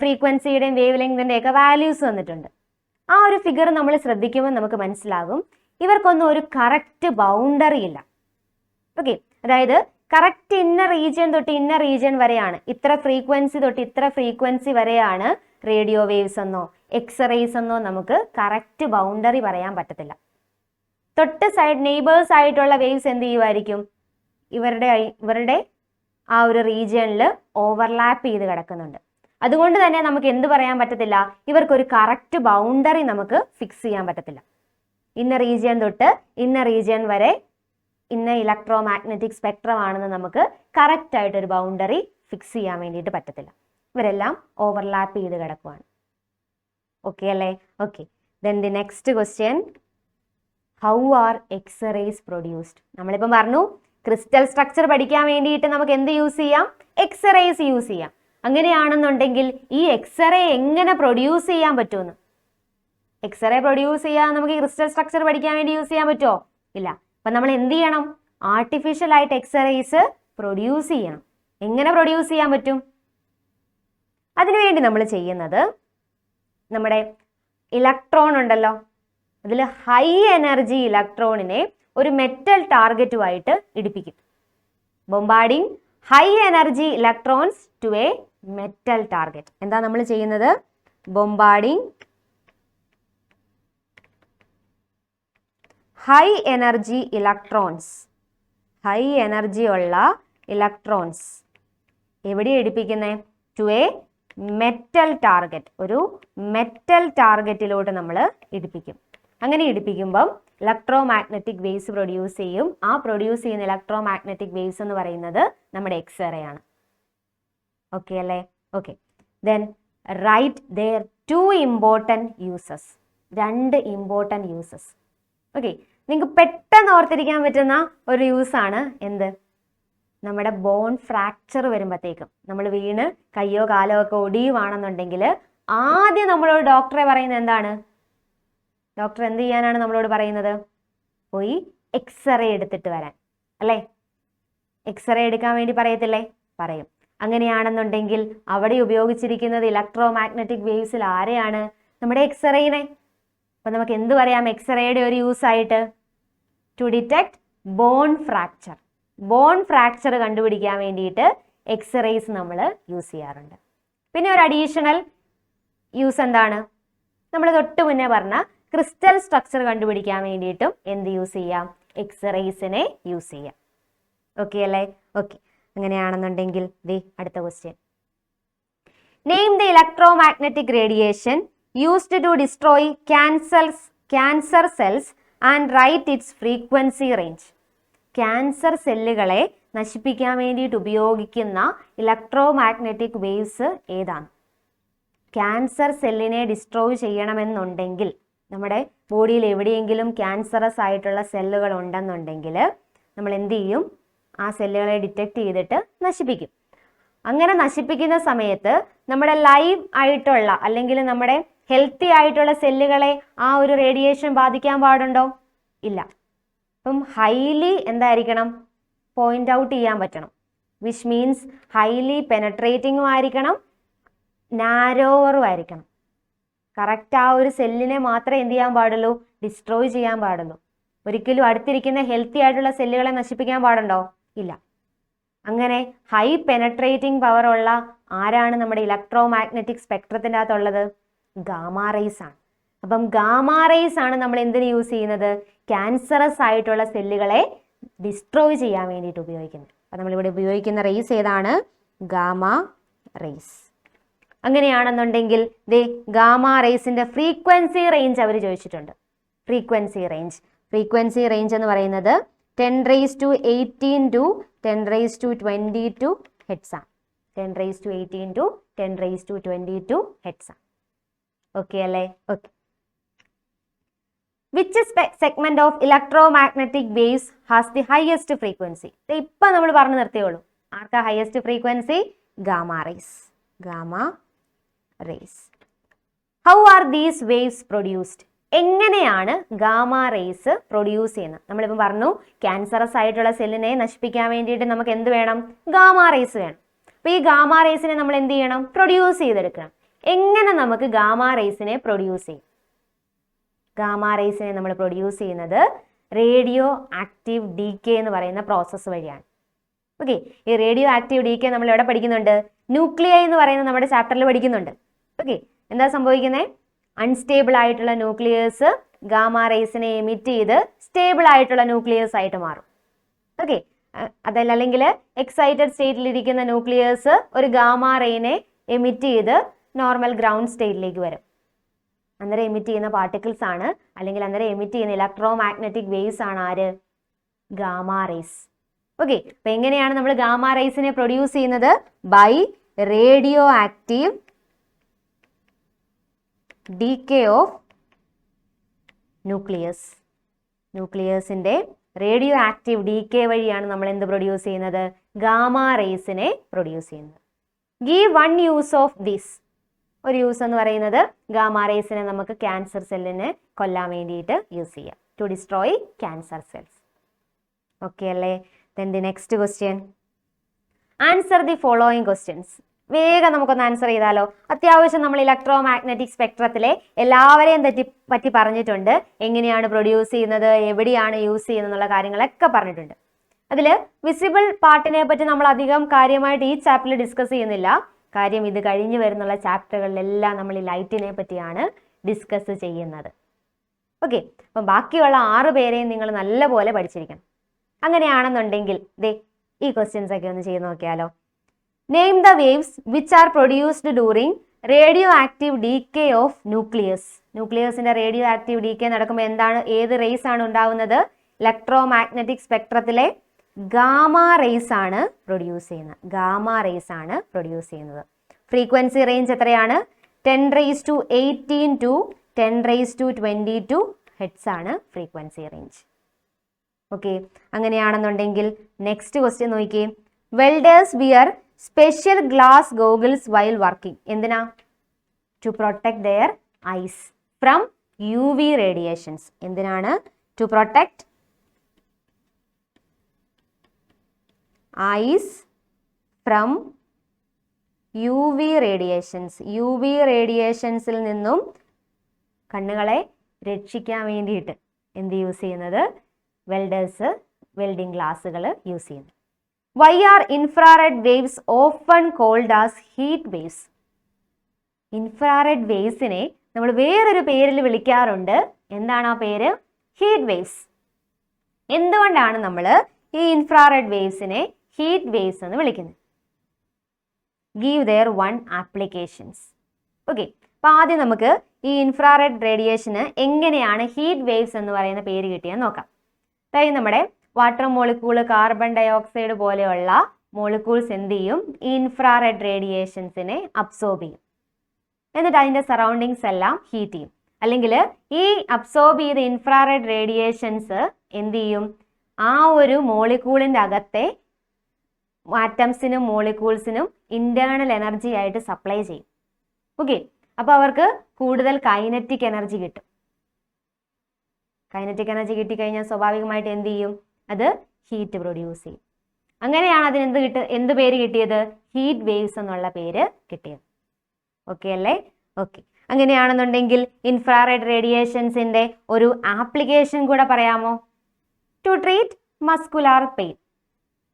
ഫ്രീക്വൻസിയുടെയും വേവ് ലെങ്തിൻ്റെയൊക്കെ വാല്യൂസ് തന്നിട്ടുണ്ട്. ആ ഒരു ഫിഗർ നമ്മൾ ശ്രദ്ധിക്കുമ്പോൾ നമുക്ക് മനസ്സിലാകും ഇവർക്കൊന്നും ഒരു കറക്റ്റ് ബൗണ്ടറി ഇല്ല. ഓക്കെ, അതായത് കറക്റ്റ് ഇന്ന റീജിയൻ തൊട്ട് ഇന്ന റീജിയൻ വരെയാണ്, ഇത്ര ഫ്രീക്വൻസി തൊട്ട് ഇത്ര ഫ്രീക്വൻസി വരെയാണ് റേഡിയോ വേവ്സ് എന്നോ എക്സ്റേസ് എന്നോ നമുക്ക് കറക്റ്റ് ബൗണ്ടറി പറയാൻ പറ്റത്തില്ല. തൊട്ട് സൈഡ് നെയ്ബേഴ്സ് ആയിട്ടുള്ള വേവ്സ് എന്ത് ചെയ്യുമായിരിക്കും? ഇവരുടെ ആ ഒരു റീജിയനിൽ ഓവർലാപ്പ് ചെയ്ത് കിടക്കുന്നുണ്ട്. അതുകൊണ്ട് തന്നെ നമുക്ക് എന്ത് പറയാൻ പറ്റത്തില്ല? ഇവർക്കൊരു കറക്റ്റ് ബൗണ്ടറി നമുക്ക് ഫിക്സ് ചെയ്യാൻ പറ്റത്തില്ല. ഇന്ന റീജിയൻ തൊട്ട് ഇന്ന റീജിയൻ വരെ ഇന്ന ഇലക്ട്രോമാഗ്നറ്റിക് സ്പെക്ട്രം ആണെന്ന് നമുക്ക് കറക്റ്റ് ആയിട്ടൊരു ബൗണ്ടറി ഫിക്സ് ചെയ്യാൻ വേണ്ടിയിട്ട് പറ്റത്തില്ല. ഇവരെല്ലാം ഓവർലാപ്പ് ചെയ്ത് കിടക്കുവാണ്. ഓക്കെ അല്ലേ? Okay, then the next question, how are X-rays produced? നമ്മളിപ്പം പറഞ്ഞു ക്രിസ്റ്റൽ സ്ട്രക്ചർ പഠിക്കാൻ വേണ്ടിയിട്ട് നമുക്ക് എന്ത് യൂസ് ചെയ്യാം? എക്സ്റേസ് യൂസ് ചെയ്യാം. അങ്ങനെയാണെന്നുണ്ടെങ്കിൽ ഈ എക്സ്റേ എങ്ങനെ പ്രൊഡ്യൂസ് ചെയ്യാൻ പറ്റുമെന്ന്? എക്സ്റേ പ്രൊഡ്യൂസ് ചെയ്യാൻ നമുക്ക് ക്രിസ്റ്റൽ സ്ട്രക്ചർ പഠിക്കാൻ വേണ്ടി യൂസ് ചെയ്യാൻ പറ്റുമോ? ഇല്ല. അപ്പം നമ്മൾ എന്ത് ചെയ്യണം? ആർട്ടിഫിഷ്യൽ ആയിട്ട് എക്സ്റേസ് പ്രൊഡ്യൂസ് ചെയ്യണം. എങ്ങനെ പ്രൊഡ്യൂസ് ചെയ്യാൻ പറ്റും? അതിനുവേണ്ടി നമ്മൾ ചെയ്യുന്നത്, നമ്മുടെ ഇലക്ട്രോൺ ഉണ്ടല്ലോ, അതിൽ ഹൈ എനർജി ഇലക്ട്രോണിനെ ഒരു മെറ്റൽ ടാർഗറ്റുമായിട്ട് ഇടിപ്പിക്കും. Bombarding high energy electrons to a metal target. എന്താ നമ്മൾ ചെയ്യുന്നത്? Bombarding high energy electrons, high energy ഉള്ള ഇലക്ട്രോൺസ് എവിടെ ഇടിപ്പിക്കുന്നത്? ടു എ മെറ്റൽ ടാർഗറ്റ്, ഒരു മെറ്റൽ ടാർഗറ്റിലോട്ട് നമ്മൾ ഇടിപ്പിക്കും. അങ്ങനെ ഇടിപ്പിക്കുമ്പം ഇലക്ട്രോമാഗ്നറ്റിക് വേവ്സ് പ്രൊഡ്യൂസ് ചെയ്യും. ആ പ്രൊഡ്യൂസ് ചെയ്യുന്ന ഇലക്ട്രോമാഗ്നറ്റിക് വേവ്സ് എന്ന് പറയുന്നത് നമ്മുടെ എക്സ്റേ ആണ്. ഓക്കെ അല്ലേ? Okay, then write their 2 important uses. 2 important uses. Okay, നിങ്ങൾക്ക് പെട്ടെന്ന് ഓർത്തിരിക്കാൻ പറ്റുന്ന ഒരു യൂസാണ് എന്ത്? നമ്മുടെ ബോൺ ഫ്രാക്ചർ വരുമ്പോഴത്തേക്കും, നമ്മൾ വീണ് കയ്യോ കാലോ ഒക്കെ ഒടിയുവാണെന്നുണ്ടെങ്കിൽ ആദ്യം നമ്മളോട് ഡോക്ടറെ പറയുന്നത് എന്താണ്? ഡോക്ടർ എന്ത് ചെയ്യാനാണ് നമ്മളോട് പറയുന്നത്? പോയി എക്സ്റേ എടുത്തിട്ട് വരാൻ, അല്ലേ? എക്സ്റേ എടുക്കാൻ വേണ്ടി പറയത്തില്ലേ? പറയും. അങ്ങനെയാണെന്നുണ്ടെങ്കിൽ അവിടെ ഉപയോഗിച്ചിരിക്കുന്നത് ഇലക്ട്രോമാഗ്നറ്റിക് വേവ്സിൽ ആരെയാണ്? നമ്മുടെ എക്സ്റേനെ. അപ്പം നമുക്ക് എന്ത് പറയാം എക്സ്റേയുടെ ഒരു യൂസ് ആയിട്ട്? To detect bone fracture. Bone fracture കണ്ടുപിടിക്കാൻ വേണ്ടിയിട്ട് എക്സ്റേസ് നമ്മൾ യൂസ് ചെയ്യാറുണ്ട്. പിന്നെ ഒരു അഡീഷണൽ യൂസ് എന്താണ്? നമ്മൾ തൊട്ട് മുന്നേ പറഞ്ഞ ക്രിസ്റ്റൽ സ്ട്രക്ചർ കണ്ടുപിടിക്കാൻ വേണ്ടിയിട്ടും എന്ത് യൂസ് ചെയ്യാം? എക്സ്റേസിനെ യൂസ് ചെയ്യാം. ഓക്കെ അല്ലേ? ഓക്കെ. അങ്ങനെയാണെന്നുണ്ടെങ്കിൽ അടുത്ത question. Name the electromagnetic radiation used to destroy cancer cells and write its frequency range. Cancer സെല്ലുകളെ നശിപ്പിക്കാൻ വേണ്ടിയിട്ട് ഉപയോഗിക്കുന്ന ഇലക്ട്രോമാഗ്നറ്റിക് വേവ്സ് ഏതാണ്? ക്യാൻസർ സെല്ലിനെ ഡിസ്ട്രോയ് ചെയ്യണമെന്നുണ്ടെങ്കിൽ, നമ്മുടെ ബോഡിയിൽ എവിടെയെങ്കിലും ക്യാൻസറസ് ആയിട്ടുള്ള സെല്ലുകൾ ഉണ്ടെന്നുണ്ടെങ്കിൽ നമ്മൾ എന്ത് ചെയ്യും? ആ സെല്ലുകളെ ഡിറ്റക്ട് ചെയ്തിട്ട് നശിപ്പിക്കും. അങ്ങനെ നശിപ്പിക്കുന്ന സമയത്ത് നമ്മുടെ ലൈവ് ആയിട്ടുള്ള അല്ലെങ്കിൽ നമ്മുടെ ഹെൽത്തി ആയിട്ടുള്ള സെല്ലുകളെ ആ ഒരു റേഡിയേഷൻ ബാധിക്കാൻ പാടുണ്ടോ? ഇല്ല. അപ്പം ഹൈലി എന്തായിരിക്കണം? പോയിന്റ് ഔട്ട് ചെയ്യാൻ പറ്റണം. വിച്ച് മീൻസ് ഹൈലി പെനട്രേറ്റിംഗും ആയിരിക്കണം, നാരോവറും ആയിരിക്കണം. കറക്റ്റ് ആ ഒരു സെല്ലിനെ മാത്രമേ എന്ത് ചെയ്യാൻ പാടുള്ളൂ? ഡിസ്ട്രോയ് ചെയ്യാൻ പാടുള്ളൂ. ഒരിക്കലും അടുത്തിരിക്കുന്ന ഹെൽത്തി ആയിട്ടുള്ള സെല്ലുകളെ നശിപ്പിക്കാൻ പാടുണ്ടോ? ഇല്ല. അങ്ങനെ ഹൈ പെനട്രേറ്റിംഗ് പവർ ഉള്ള ആരാണ് നമ്മുടെ ഇലക്ട്രോമാഗ്നറ്റിക് സ്പെക്ട്രത്തിൻ്റെ അകത്തുള്ളത്? ഗാമാ റേസ് ആണ്. അപ്പം ഗാമാ റേസ് ആണ് നമ്മൾ എന്തിനു യൂസ് ചെയ്യുന്നത്? ക്യാൻസറസ് ആയിട്ടുള്ള സെല്ലുകളെ ഡിസ്ട്രോയ് ചെയ്യാൻ വേണ്ടിയിട്ട് ഉപയോഗിക്കുന്നത്. അപ്പം നമ്മളിവിടെ ഉപയോഗിക്കുന്ന റേസ് ഏതാണ്? Gamma rays. അങ്ങനെയാണെന്നുണ്ടെങ്കിൽ ഗാമാ റേസിന്റെ ഫ്രീക്വൻസി റേഞ്ച് അവർ ചോദിച്ചിട്ടുണ്ട്. ഫ്രീക്വൻസി റേഞ്ച് എന്ന് പറയുന്നത് 10⁻18 to 10⁻22 ഹെഡ്സ് ആണ്. 10⁻18 to 10⁻22 ഹെഡ്സ് ആണ്. ഓക്കെ അല്ലേ? Okay. Which segment of electromagnetic waves has the highest frequency? ഇപ്പൊ നമ്മൾ പറഞ്ഞു നിർത്തിയോളൂ. ആർക്കാ highest frequency? Gamma rays. How are these waves produced? എങ്ങനെയാണ് ഗാമാ റേസ് പ്രൊഡ്യൂസ് ചെയ്യുന്നത്? നമ്മളിപ്പോൾ പറഞ്ഞു ക്യാൻസറസ് ആയിട്ടുള്ള സെല്ലിനെ നശിപ്പിക്കാൻ വേണ്ടിയിട്ട് നമുക്ക് എന്ത് വേണം? ഗാമാ റേസ് വേണം. അപ്പോൾ ഈ ഗാമാ റേസിനെ നമ്മൾ എന്ത് ചെയ്യണം? പ്രൊഡ്യൂസ് ചെയ്തെടുക്കണം. എങ്ങനെ നമുക്ക് ഗാമാ റേസിനെ പ്രൊഡ്യൂസ് ചെയ്യും? ഗാമാ റേസിനെ നമ്മൾ പ്രൊഡ്യൂസ് ചെയ്യുന്നത് റേഡിയോ ആക്റ്റീവ് ഡീകേ എന്ന് പറയുന്ന പ്രോസസ്സ് വഴിയാണ്. ഓക്കെ. ഈ റേഡിയോ ആക്റ്റീവ് ഡീകേ നമ്മൾ എവിടെ പഠിക്കുന്നുണ്ട്? ന്യൂക്ലിയൈ എന്ന് പറയുന്ന നമ്മുടെ ചാപ്റ്ററിൽ പഠിക്കുന്നുണ്ട്. ഓക്കെ. എന്താ സംഭവിക്കുന്നത്? അൺസ്റ്റേബിൾ ആയിട്ടുള്ള ന്യൂക്ലിയേഴ്സ് ഗാമാ റേസിനെ എമിറ്റ് ചെയ്ത് സ്റ്റേബിൾ ആയിട്ടുള്ള ന്യൂക്ലിയേഴ്സ് ആയിട്ട് മാറും. ഓക്കെ. അതല്ലെങ്കിൽ എക്സൈറ്റഡ് സ്റ്റേറ്റിലിരിക്കുന്ന ന്യൂക്ലിയേഴ്സ് ഒരു ഗാമാ റേനെ എമിറ്റ് ചെയ്ത് നോർമൽ ഗ്രൗണ്ട് സ്റ്റേറ്റിലേക്ക് വരും. അന്നേരം എമിറ്റ് ചെയ്യുന്ന പാർട്ടിക്കിൾസ് ആണ്, അല്ലെങ്കിൽ അന്നേരം എമിറ്റ് ചെയ്യുന്ന ഇലക്ട്രോമാഗ്നറ്റിക് വേവ്സ് ആണ് ആര്? Gamma rays. ഓക്കെ. അപ്പൊ എങ്ങനെയാണ് നമ്മൾ ഗാമാ റേസിനെ പ്രൊഡ്യൂസ് ചെയ്യുന്നത്? By radioactive decay of ന്യൂക്ലിയസിന്റെ റേഡിയോ ആക്റ്റീവ് ഡീകേ വഴിയാണ് നമ്മൾ എന്ത് പ്രൊഡ്യൂസ് ചെയ്യുന്നത്? ഗാമാ റേസിനെ പ്രൊഡ്യൂസ് ചെയ്യുന്നത്. Give one use of this. ഒരു യൂസ് എന്ന് പറയുന്നത് ഗാമാ റേസിനെ നമുക്ക് ക്യാൻസർ സെല്ലിനെ കൊല്ലാൻ വേണ്ടിയിട്ട് യൂസ് ചെയ്യാം. To destroy cancer cells. Okay അല്ലേ? Then the next question. Answer the following questions. വേഗം നമുക്കൊന്ന് ആൻസർ ചെയ്താലോ? അത്യാവശ്യം നമ്മൾ ഇലക്ട്രോമാഗ്നറ്റിക് സ്പെക്ട്രത്തിലെ എല്ലാവരെയും പറ്റി പറഞ്ഞിട്ടുണ്ട്. എങ്ങനെയാണ് പ്രൊഡ്യൂസ് ചെയ്യുന്നത്, എവിടെയാണ് യൂസ് ചെയ്യുന്നത് എന്നുള്ള കാര്യങ്ങളൊക്കെ പറഞ്ഞിട്ടുണ്ട്. അതിൽ വിസിബിൾ പാർട്ടിനെ പറ്റി നമ്മൾ അധികം കാര്യമായിട്ട് ഈ ചാപ്റ്ററിൽ ഡിസ്കസ് ചെയ്യുന്നില്ല. കാര്യം ഇത് കഴിഞ്ഞ് വരുന്നുള്ള ചാപ്റ്ററുകളിലെല്ലാം നമ്മൾ ഈ ലൈറ്റിനെ പറ്റിയാണ് ഡിസ്കസ് ചെയ്യുന്നത്. ഓക്കെ. അപ്പം ബാക്കിയുള്ള 6 പേരെയും നിങ്ങൾ നല്ലപോലെ പഠിച്ചിരിക്കണം. അങ്ങനെയാണെന്നുണ്ടെങ്കിൽ ഈ ക്വസ്റ്റ്യൻസ് ഒക്കെ ഒന്ന് ചെയ്ത് നോക്കിയാലോ. Name the waves which are produced during radioactive decay of ന്യൂക്ലിയസിന്റെ റേഡിയോ ആക്റ്റീവ് ഡീകേ നടക്കുമ്പോൾ ഏത് റേസ് ആണ് ഉണ്ടാവുന്നത്? ഇലക്ട്രോമാഗ്നറ്റിക് സ്പെക്ട്രത്തിലെ ഗാമാ റേസ് ആണ് പ്രൊഡ്യൂസ് ചെയ്യുന്നത്. ഫ്രീക്വൻസി റേഞ്ച് എത്രയാണ്? 10⁻18 to 10⁻22 ഹെഡ്സ് ആണ് ഫ്രീക്വൻസി റേഞ്ച്. ഓക്കെ. അങ്ങനെയാണെന്നുണ്ടെങ്കിൽ നെക്സ്റ്റ് ക്വസ്റ്റ്യൻ നോക്കിയേ. Welders wear special glass goggles while working. എന്തിനാ? To protect their eyes from UV radiations. എന്തിനാണ്? To protect eyes from UV റേഡിയേഷൻസിൽ നിന്നും കണ്ണുകളെ രക്ഷിക്കാൻ വേണ്ടിയിട്ട് എന്ത് യൂസ് ചെയ്യുന്നത്? വെൽഡേഴ്സ് വെൽഡിംഗ് ഗ്ലാസ്സുകൾ യൂസ് ചെയ്യുന്നു. Why are infrared waves often called as heat waves? Infrared വേവ്സിനെ നമ്മൾ വേറൊരു പേരിൽ വിളിക്കാറുണ്ട്. എന്താണ് ആ പേര്? Heat waves. എന്തുകൊണ്ടാണ് നമ്മൾ ഈ ഇൻഫ്രാറെഡ് വേവ്സിനെ ഹീറ്റ് വേവ്സ് എന്ന് വിളിക്കുന്നത്? Give their one applications. Okay, അപ്പോൾ ആദ്യം നമുക്ക് ഈ ഇൻഫ്രാറെഡ് റേഡിയേഷന് എങ്ങനെയാണ് ഹീറ്റ് വേവ്സ് എന്ന് പറയുന്ന പേര് കിട്ടിയെന്ന് നോക്കാം. അതായത് നമ്മുടെ വാട്ടർ മോളിക്യൂള്, കാർബൺ ഡയോക്സൈഡ് പോലെയുള്ള മോളിക്യൂൾസ് എന്ത് ചെയ്യും? ഈ ഇൻഫ്രാറെഡ് റേഡിയേഷൻസിനെ അബ്സോർബ് ചെയ്യും. എന്നിട്ട് അതിൻ്റെ സറൗണ്ടിങ്സ് എല്ലാം ഹീറ്റ് ചെയ്യും. അല്ലെങ്കിൽ ഈ അബ്സോർബ് ചെയ്ത ഇൻഫ്രാറെഡ് റേഡിയേഷൻസ് എന്ത് ചെയ്യും? ആ ഒരു മോളിക്യൂളിൻ്റെ അകത്തെ ആറ്റംസിനും മോളിക്യൂൾസിനും ഇന്റേണൽ എനർജി ആയിട്ട് സപ്ലൈ ചെയ്യും. ഓക്കെ, അപ്പോൾ അവർക്ക് കൂടുതൽ കൈനറ്റിക് എനർജി കിട്ടും. കൈനറ്റിക് എനർജി കിട്ടിക്കഴിഞ്ഞാൽ സ്വാഭാവികമായിട്ട് എന്ത് ചെയ്യും? അത് ഹീറ്റ് പ്രൊഡ്യൂസ് ചെയ്യും. അങ്ങനെയാണ് അതിന് എന്ത് പേര് കിട്ടിയത്? ഹീറ്റ് വേവ്സ് എന്നുള്ള പേര് കിട്ടിയത്. ഓക്കെ അല്ലേ? ഓക്കെ, അങ്ങനെയാണെന്നുണ്ടെങ്കിൽ ഇൻഫ്രാറെഡ് റേഡിയേഷൻസിന്റെ ഒരു ആപ്ലിക്കേഷൻ കൂടെ പറയാമോ? To treat muscular pain.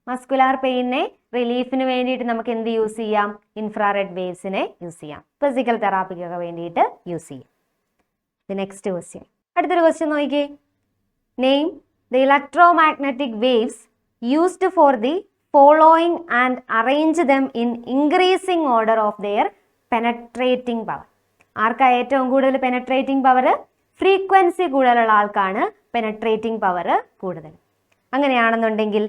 Muscular പെയിനെ റിലീഫിന് വേണ്ടിയിട്ട് നമുക്ക് എന്ത് യൂസ് ചെയ്യാം? ഇൻഫ്രാറെഡ് വേവ്സിനെ യൂസ് ചെയ്യാം. ഫിസിക്കൽ തെറാപ്പിക്കൊക്കെ വേണ്ടിയിട്ട് യൂസ് ചെയ്യും. നെക്സ്റ്റ് ക്വസ്റ്റ്യൻ, അടുത്തൊരു ക്വസ്റ്റ്യൻ നോക്കിക്കേ. Name the electromagnetic waves used for the following and arrange them in increasing order of their penetrating power. ആർക്കാ ഏറ്റവും കൂടുതൽ പെനട്രേറ്റിംഗ് പവർ? ഫ്രീക്വൻസി കൂടുതലുള്ള ആൾക്കാണ് പെനട്രേറ്റിംഗ് പവർ കൂടുതൽ. അങ്ങനെയാണെന്നുണ്ടെങ്കിൽ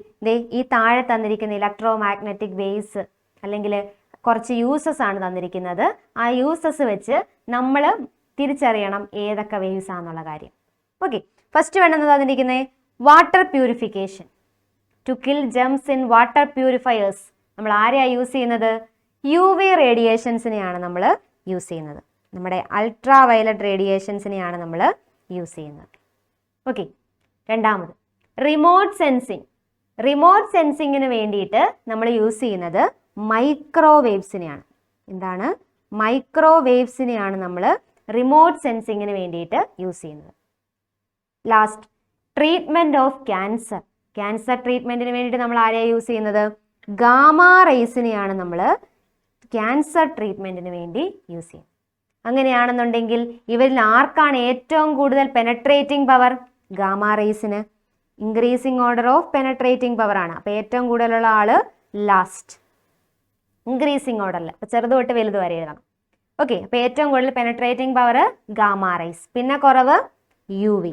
ഈ താഴെ തന്നിരിക്കുന്ന ഇലക്ട്രോ മാഗ്നറ്റിക് വേവ്സ് അല്ലെങ്കിൽ കുറച്ച് യൂസസ് ആണ് തന്നിരിക്കുന്നത്. ആ യൂസസ് വെച്ച് നമ്മൾ തിരിച്ചറിയണം ഏതൊക്കെ വേവ്സ് ആണെന്നുള്ള കാര്യം. ഓക്കെ, ഫസ്റ്റ് വേണമെന്ന് തന്നിരിക്കുന്നത് water purification. To kill germs in water purifiers നമ്മൾ ആരെയാണ് യൂസ് ചെയ്യുന്നത്? UV റേഡിയേഷൻസിനെയാണ് നമ്മൾ യൂസ് ചെയ്യുന്നത്. നമ്മുടെ അൾട്രാ വയലറ്റ് റേഡിയേഷൻസിനെയാണ് നമ്മൾ യൂസ് ചെയ്യുന്നത്. ഓക്കെ, രണ്ടാമത് റിമോട്ട് സെൻസിങ്. റിമോട്ട് സെൻസിങ്ങിന് വേണ്ടിയിട്ട് നമ്മൾ യൂസ് ചെയ്യുന്നത് മൈക്രോവേവ്സിനെയാണ്. എന്താണ്? മൈക്രോവേവ്സിനെയാണ് നമ്മൾ റിമോട്ട് സെൻസിങ്ങിന് വേണ്ടിയിട്ട് യൂസ് ചെയ്യുന്നത്. Last, treatment of cancer. Cancer ട്രീറ്റ്മെൻറ്റിന് വേണ്ടിയിട്ട് നമ്മൾ ആരെയാണ് യൂസ് ചെയ്യുന്നത്? ഗാമാ റേസിനെയാണ് നമ്മൾ ക്യാൻസർ ട്രീറ്റ്മെൻറ്റിന് വേണ്ടി യൂസ് ചെയ്യുന്നത്. അങ്ങനെയാണെന്നുണ്ടെങ്കിൽ ഇവരിൽ ആർക്കാണ് ഏറ്റവും കൂടുതൽ പെനട്രേറ്റിംഗ് പവർ? ഗാമാ റേസിന്. Increasing order of penetrating power ആണ്. അപ്പോൾ ഏറ്റവും കൂടുതലുള്ള ആള് ലാസ്റ്റ്, ഇൻക്രീസിങ് ഓർഡറിൽ. അപ്പോൾ ചെറുത് തൊട്ട് വലുത് വരെ എഴുതണം. ഓക്കെ, അപ്പോൾ ഏറ്റവും കൂടുതൽ പെനട്രേറ്റിംഗ് പവർ ഗാമാ റേസ്, പിന്നെ കുറവ് UV,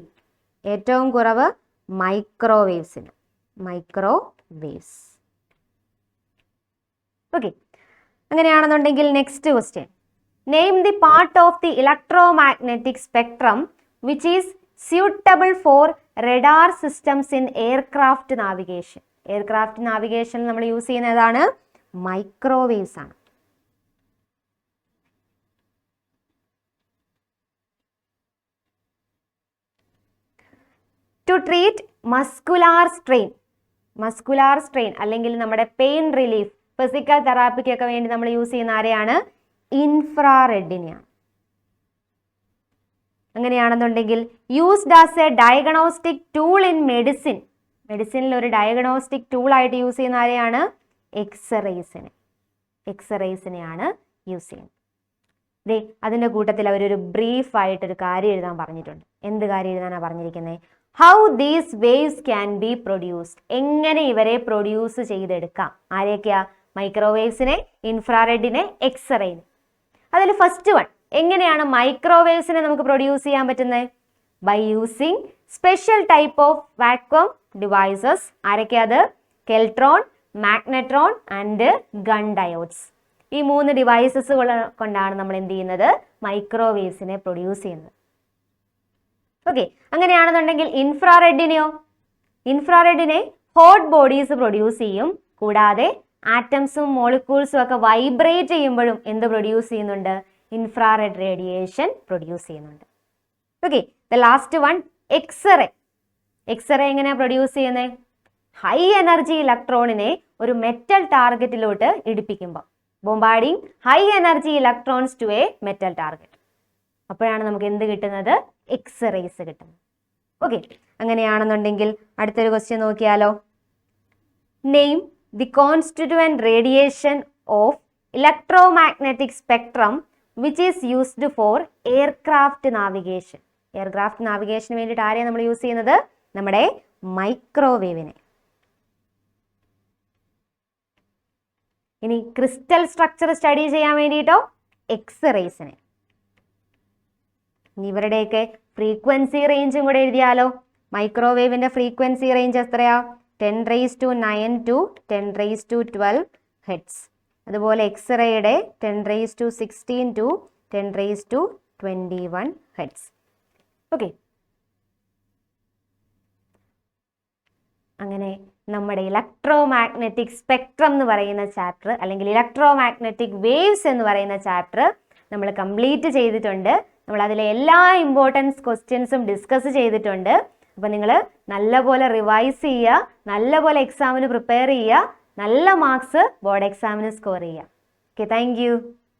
ഏറ്റവും കുറവ് മൈക്രോവേവ്സിന്. മൈക്രോവേവ്സ്. ഓക്കെ, അങ്ങനെയാണെന്നുണ്ടെങ്കിൽ next question, name the part of the electromagnetic spectrum which is suitable for radar systems in aircraft navigation. Aircraft നാവിഗേഷനിൽ നമ്മൾ യൂസ് ചെയ്യുന്ന ഏതാണ്? മൈക്രോവേവ്സ് ആണ്. To treat muscular strain. Muscular strain അല്ലെങ്കിൽ നമ്മുടെ പെയിൻ റിലീഫ്, ഫിസിക്കൽ തെറാപ്പിക്കൊക്കെ വേണ്ടി നമ്മൾ യൂസ് ചെയ്യുന്ന ആരെയാണ്? ഇൻഫ്രാറെഡിനെയാണ്. അങ്ങനെയാണെന്നുണ്ടെങ്കിൽ used as a diagnostic tool in medicine. മെഡിസിനിൽ ഒരു ഡയഗ്നോസ്റ്റിക് ടൂൾ ആയിട്ട് യൂസ് ചെയ്യുന്ന ആരെയാണ്? എക്സ്റേസിനെ. എക്സ്റേസിനെയാണ് യൂസ് ചെയ്യുന്നത്. അതിൻ്റെ കൂട്ടത്തിൽ അവരൊരു ബ്രീഫ് ആയിട്ടൊരു കാര്യം എഴുതാൻ പറഞ്ഞിട്ടുണ്ട്. എന്ത് കാര്യം എഴുതാനാണ് പറഞ്ഞിരിക്കുന്നത്? How these waves can be produced. എങ്ങനെ ഇവരെ പ്രൊഡ്യൂസ് ചെയ്തെടുക്കാം? ആരെയൊക്കെയാ? മൈക്രോവേവ്സിനെ, ഇൻഫ്രാറെഡിനെ, എക്സ്റേനെ. അതിൽ ഫസ്റ്റ് വൺ, എങ്ങനെയാണ് മൈക്രോവേവ്സിനെ നമുക്ക് പ്രൊഡ്യൂസ് ചെയ്യാൻ പറ്റുന്നത്? By using special type of vacuum devices. ആരൊക്കെയാ അത്? Klystron, magnetron and Gunn diodes. ഈ 3 ഡിവൈസസ് കൊണ്ടാണ് നമ്മൾ എന്ത് ചെയ്യുന്നത്? മൈക്രോവേവ്സിനെ പ്രൊഡ്യൂസ് ചെയ്യുന്നത്. ഓക്കെ, അങ്ങനെയാണെന്നുണ്ടെങ്കിൽ ഇൻഫ്രാറെഡിനെയോ? ഇൻഫ്രാറെഡിനെ ഹോട്ട് ബോഡീസ് പ്രൊഡ്യൂസ് ചെയ്യും. കൂടാതെ ആറ്റംസും മോളിക്യൂൾസും ഒക്കെ വൈബ്രേറ്റ് ചെയ്യുമ്പോഴും എന്ത് പ്രൊഡ്യൂസ് ചെയ്യുന്നുണ്ട്? ഇൻഫ്രാറെഡ് റേഡിയേഷൻ പ്രൊഡ്യൂസ് ചെയ്യുന്നുണ്ട്. Okay, the last one X-ray. X-ray എങ്ങനെയാണ് പ്രൊഡ്യൂസ് ചെയ്യുന്നത്? ഹൈ എനർജി ഇലക്ട്രോണിനെ ഒരു മെറ്റൽ ടാർഗറ്റിലോട്ട് ഇടിപ്പിക്കുമ്പോൾ, bombarding high energy electrons to a metal target. അപ്പോഴാണ് നമുക്ക് എന്ത് കിട്ടുന്നത്? എക്സ് റേസ് കിട്ടുന്നത്. ഓക്കെ, അങ്ങനെയാണെന്നുണ്ടെങ്കിൽ അടുത്തൊരു ക്വസ്റ്റ്യൻ നോക്കിയാലോ. Name the constituent radiation of electromagnetic spectrum which is used for aircraft navigation. Aircraft നാവിഗേഷന് വേണ്ടിയിട്ട് ആരെയാണ് നമ്മൾ യൂസ് ചെയ്യുന്നത്? നമ്മുടെ മൈക്രോവേവിനെ. ഇനി ക്രിസ്റ്റൽ സ്ട്രക്ചർ സ്റ്റഡി ചെയ്യാൻ വേണ്ടിയിട്ടോ എക്സ് റേസിനെ. ഇവരുടെയൊക്കെ ഫ്രീക്വൻസി റേഞ്ചും കൂടെ എഴുതിയാലോ. മൈക്രോവേവിന്റെ ഫ്രീക്വൻസി റേഞ്ച് എത്രയാ? 10⁹ to 10⁻12 ഹെഡ്സ്. അതുപോലെ എക്സ്റേയുടെ 10⁻16 to 10⁻21 ഹെഡ്സ്. ഓക്കെ, അങ്ങനെ നമ്മുടെ ഇലക്ട്രോ മാഗ്നറ്റിക് സ്പെക്ട്രം എന്ന് പറയുന്ന ചാപ്റ്റർ അല്ലെങ്കിൽ ഇലക്ട്രോ മാഗ്നറ്റിക് വേവ്സ് എന്ന് പറയുന്ന ചാപ്റ്റർ നമ്മൾ കംപ്ലീറ്റ് ചെയ്തിട്ടുണ്ട്. നമ്മൾ അതിലെ എല്ലാ ഇമ്പോർട്ടൻസ് ക്വസ്റ്റ്യൻസും ഡിസ്കസ് ചെയ്തിട്ടുണ്ട്. അപ്പോൾ നിങ്ങൾ നല്ലപോലെ റിവൈസ് ചെയ്യുക, നല്ലപോലെ എക്സാമിന് പ്രിപ്പയർ ചെയ്യുക, നല്ല മാർക്സ് ബോർഡ് എക്സാമിന് സ്കോർ ചെയ്യുക. Okay, thank you.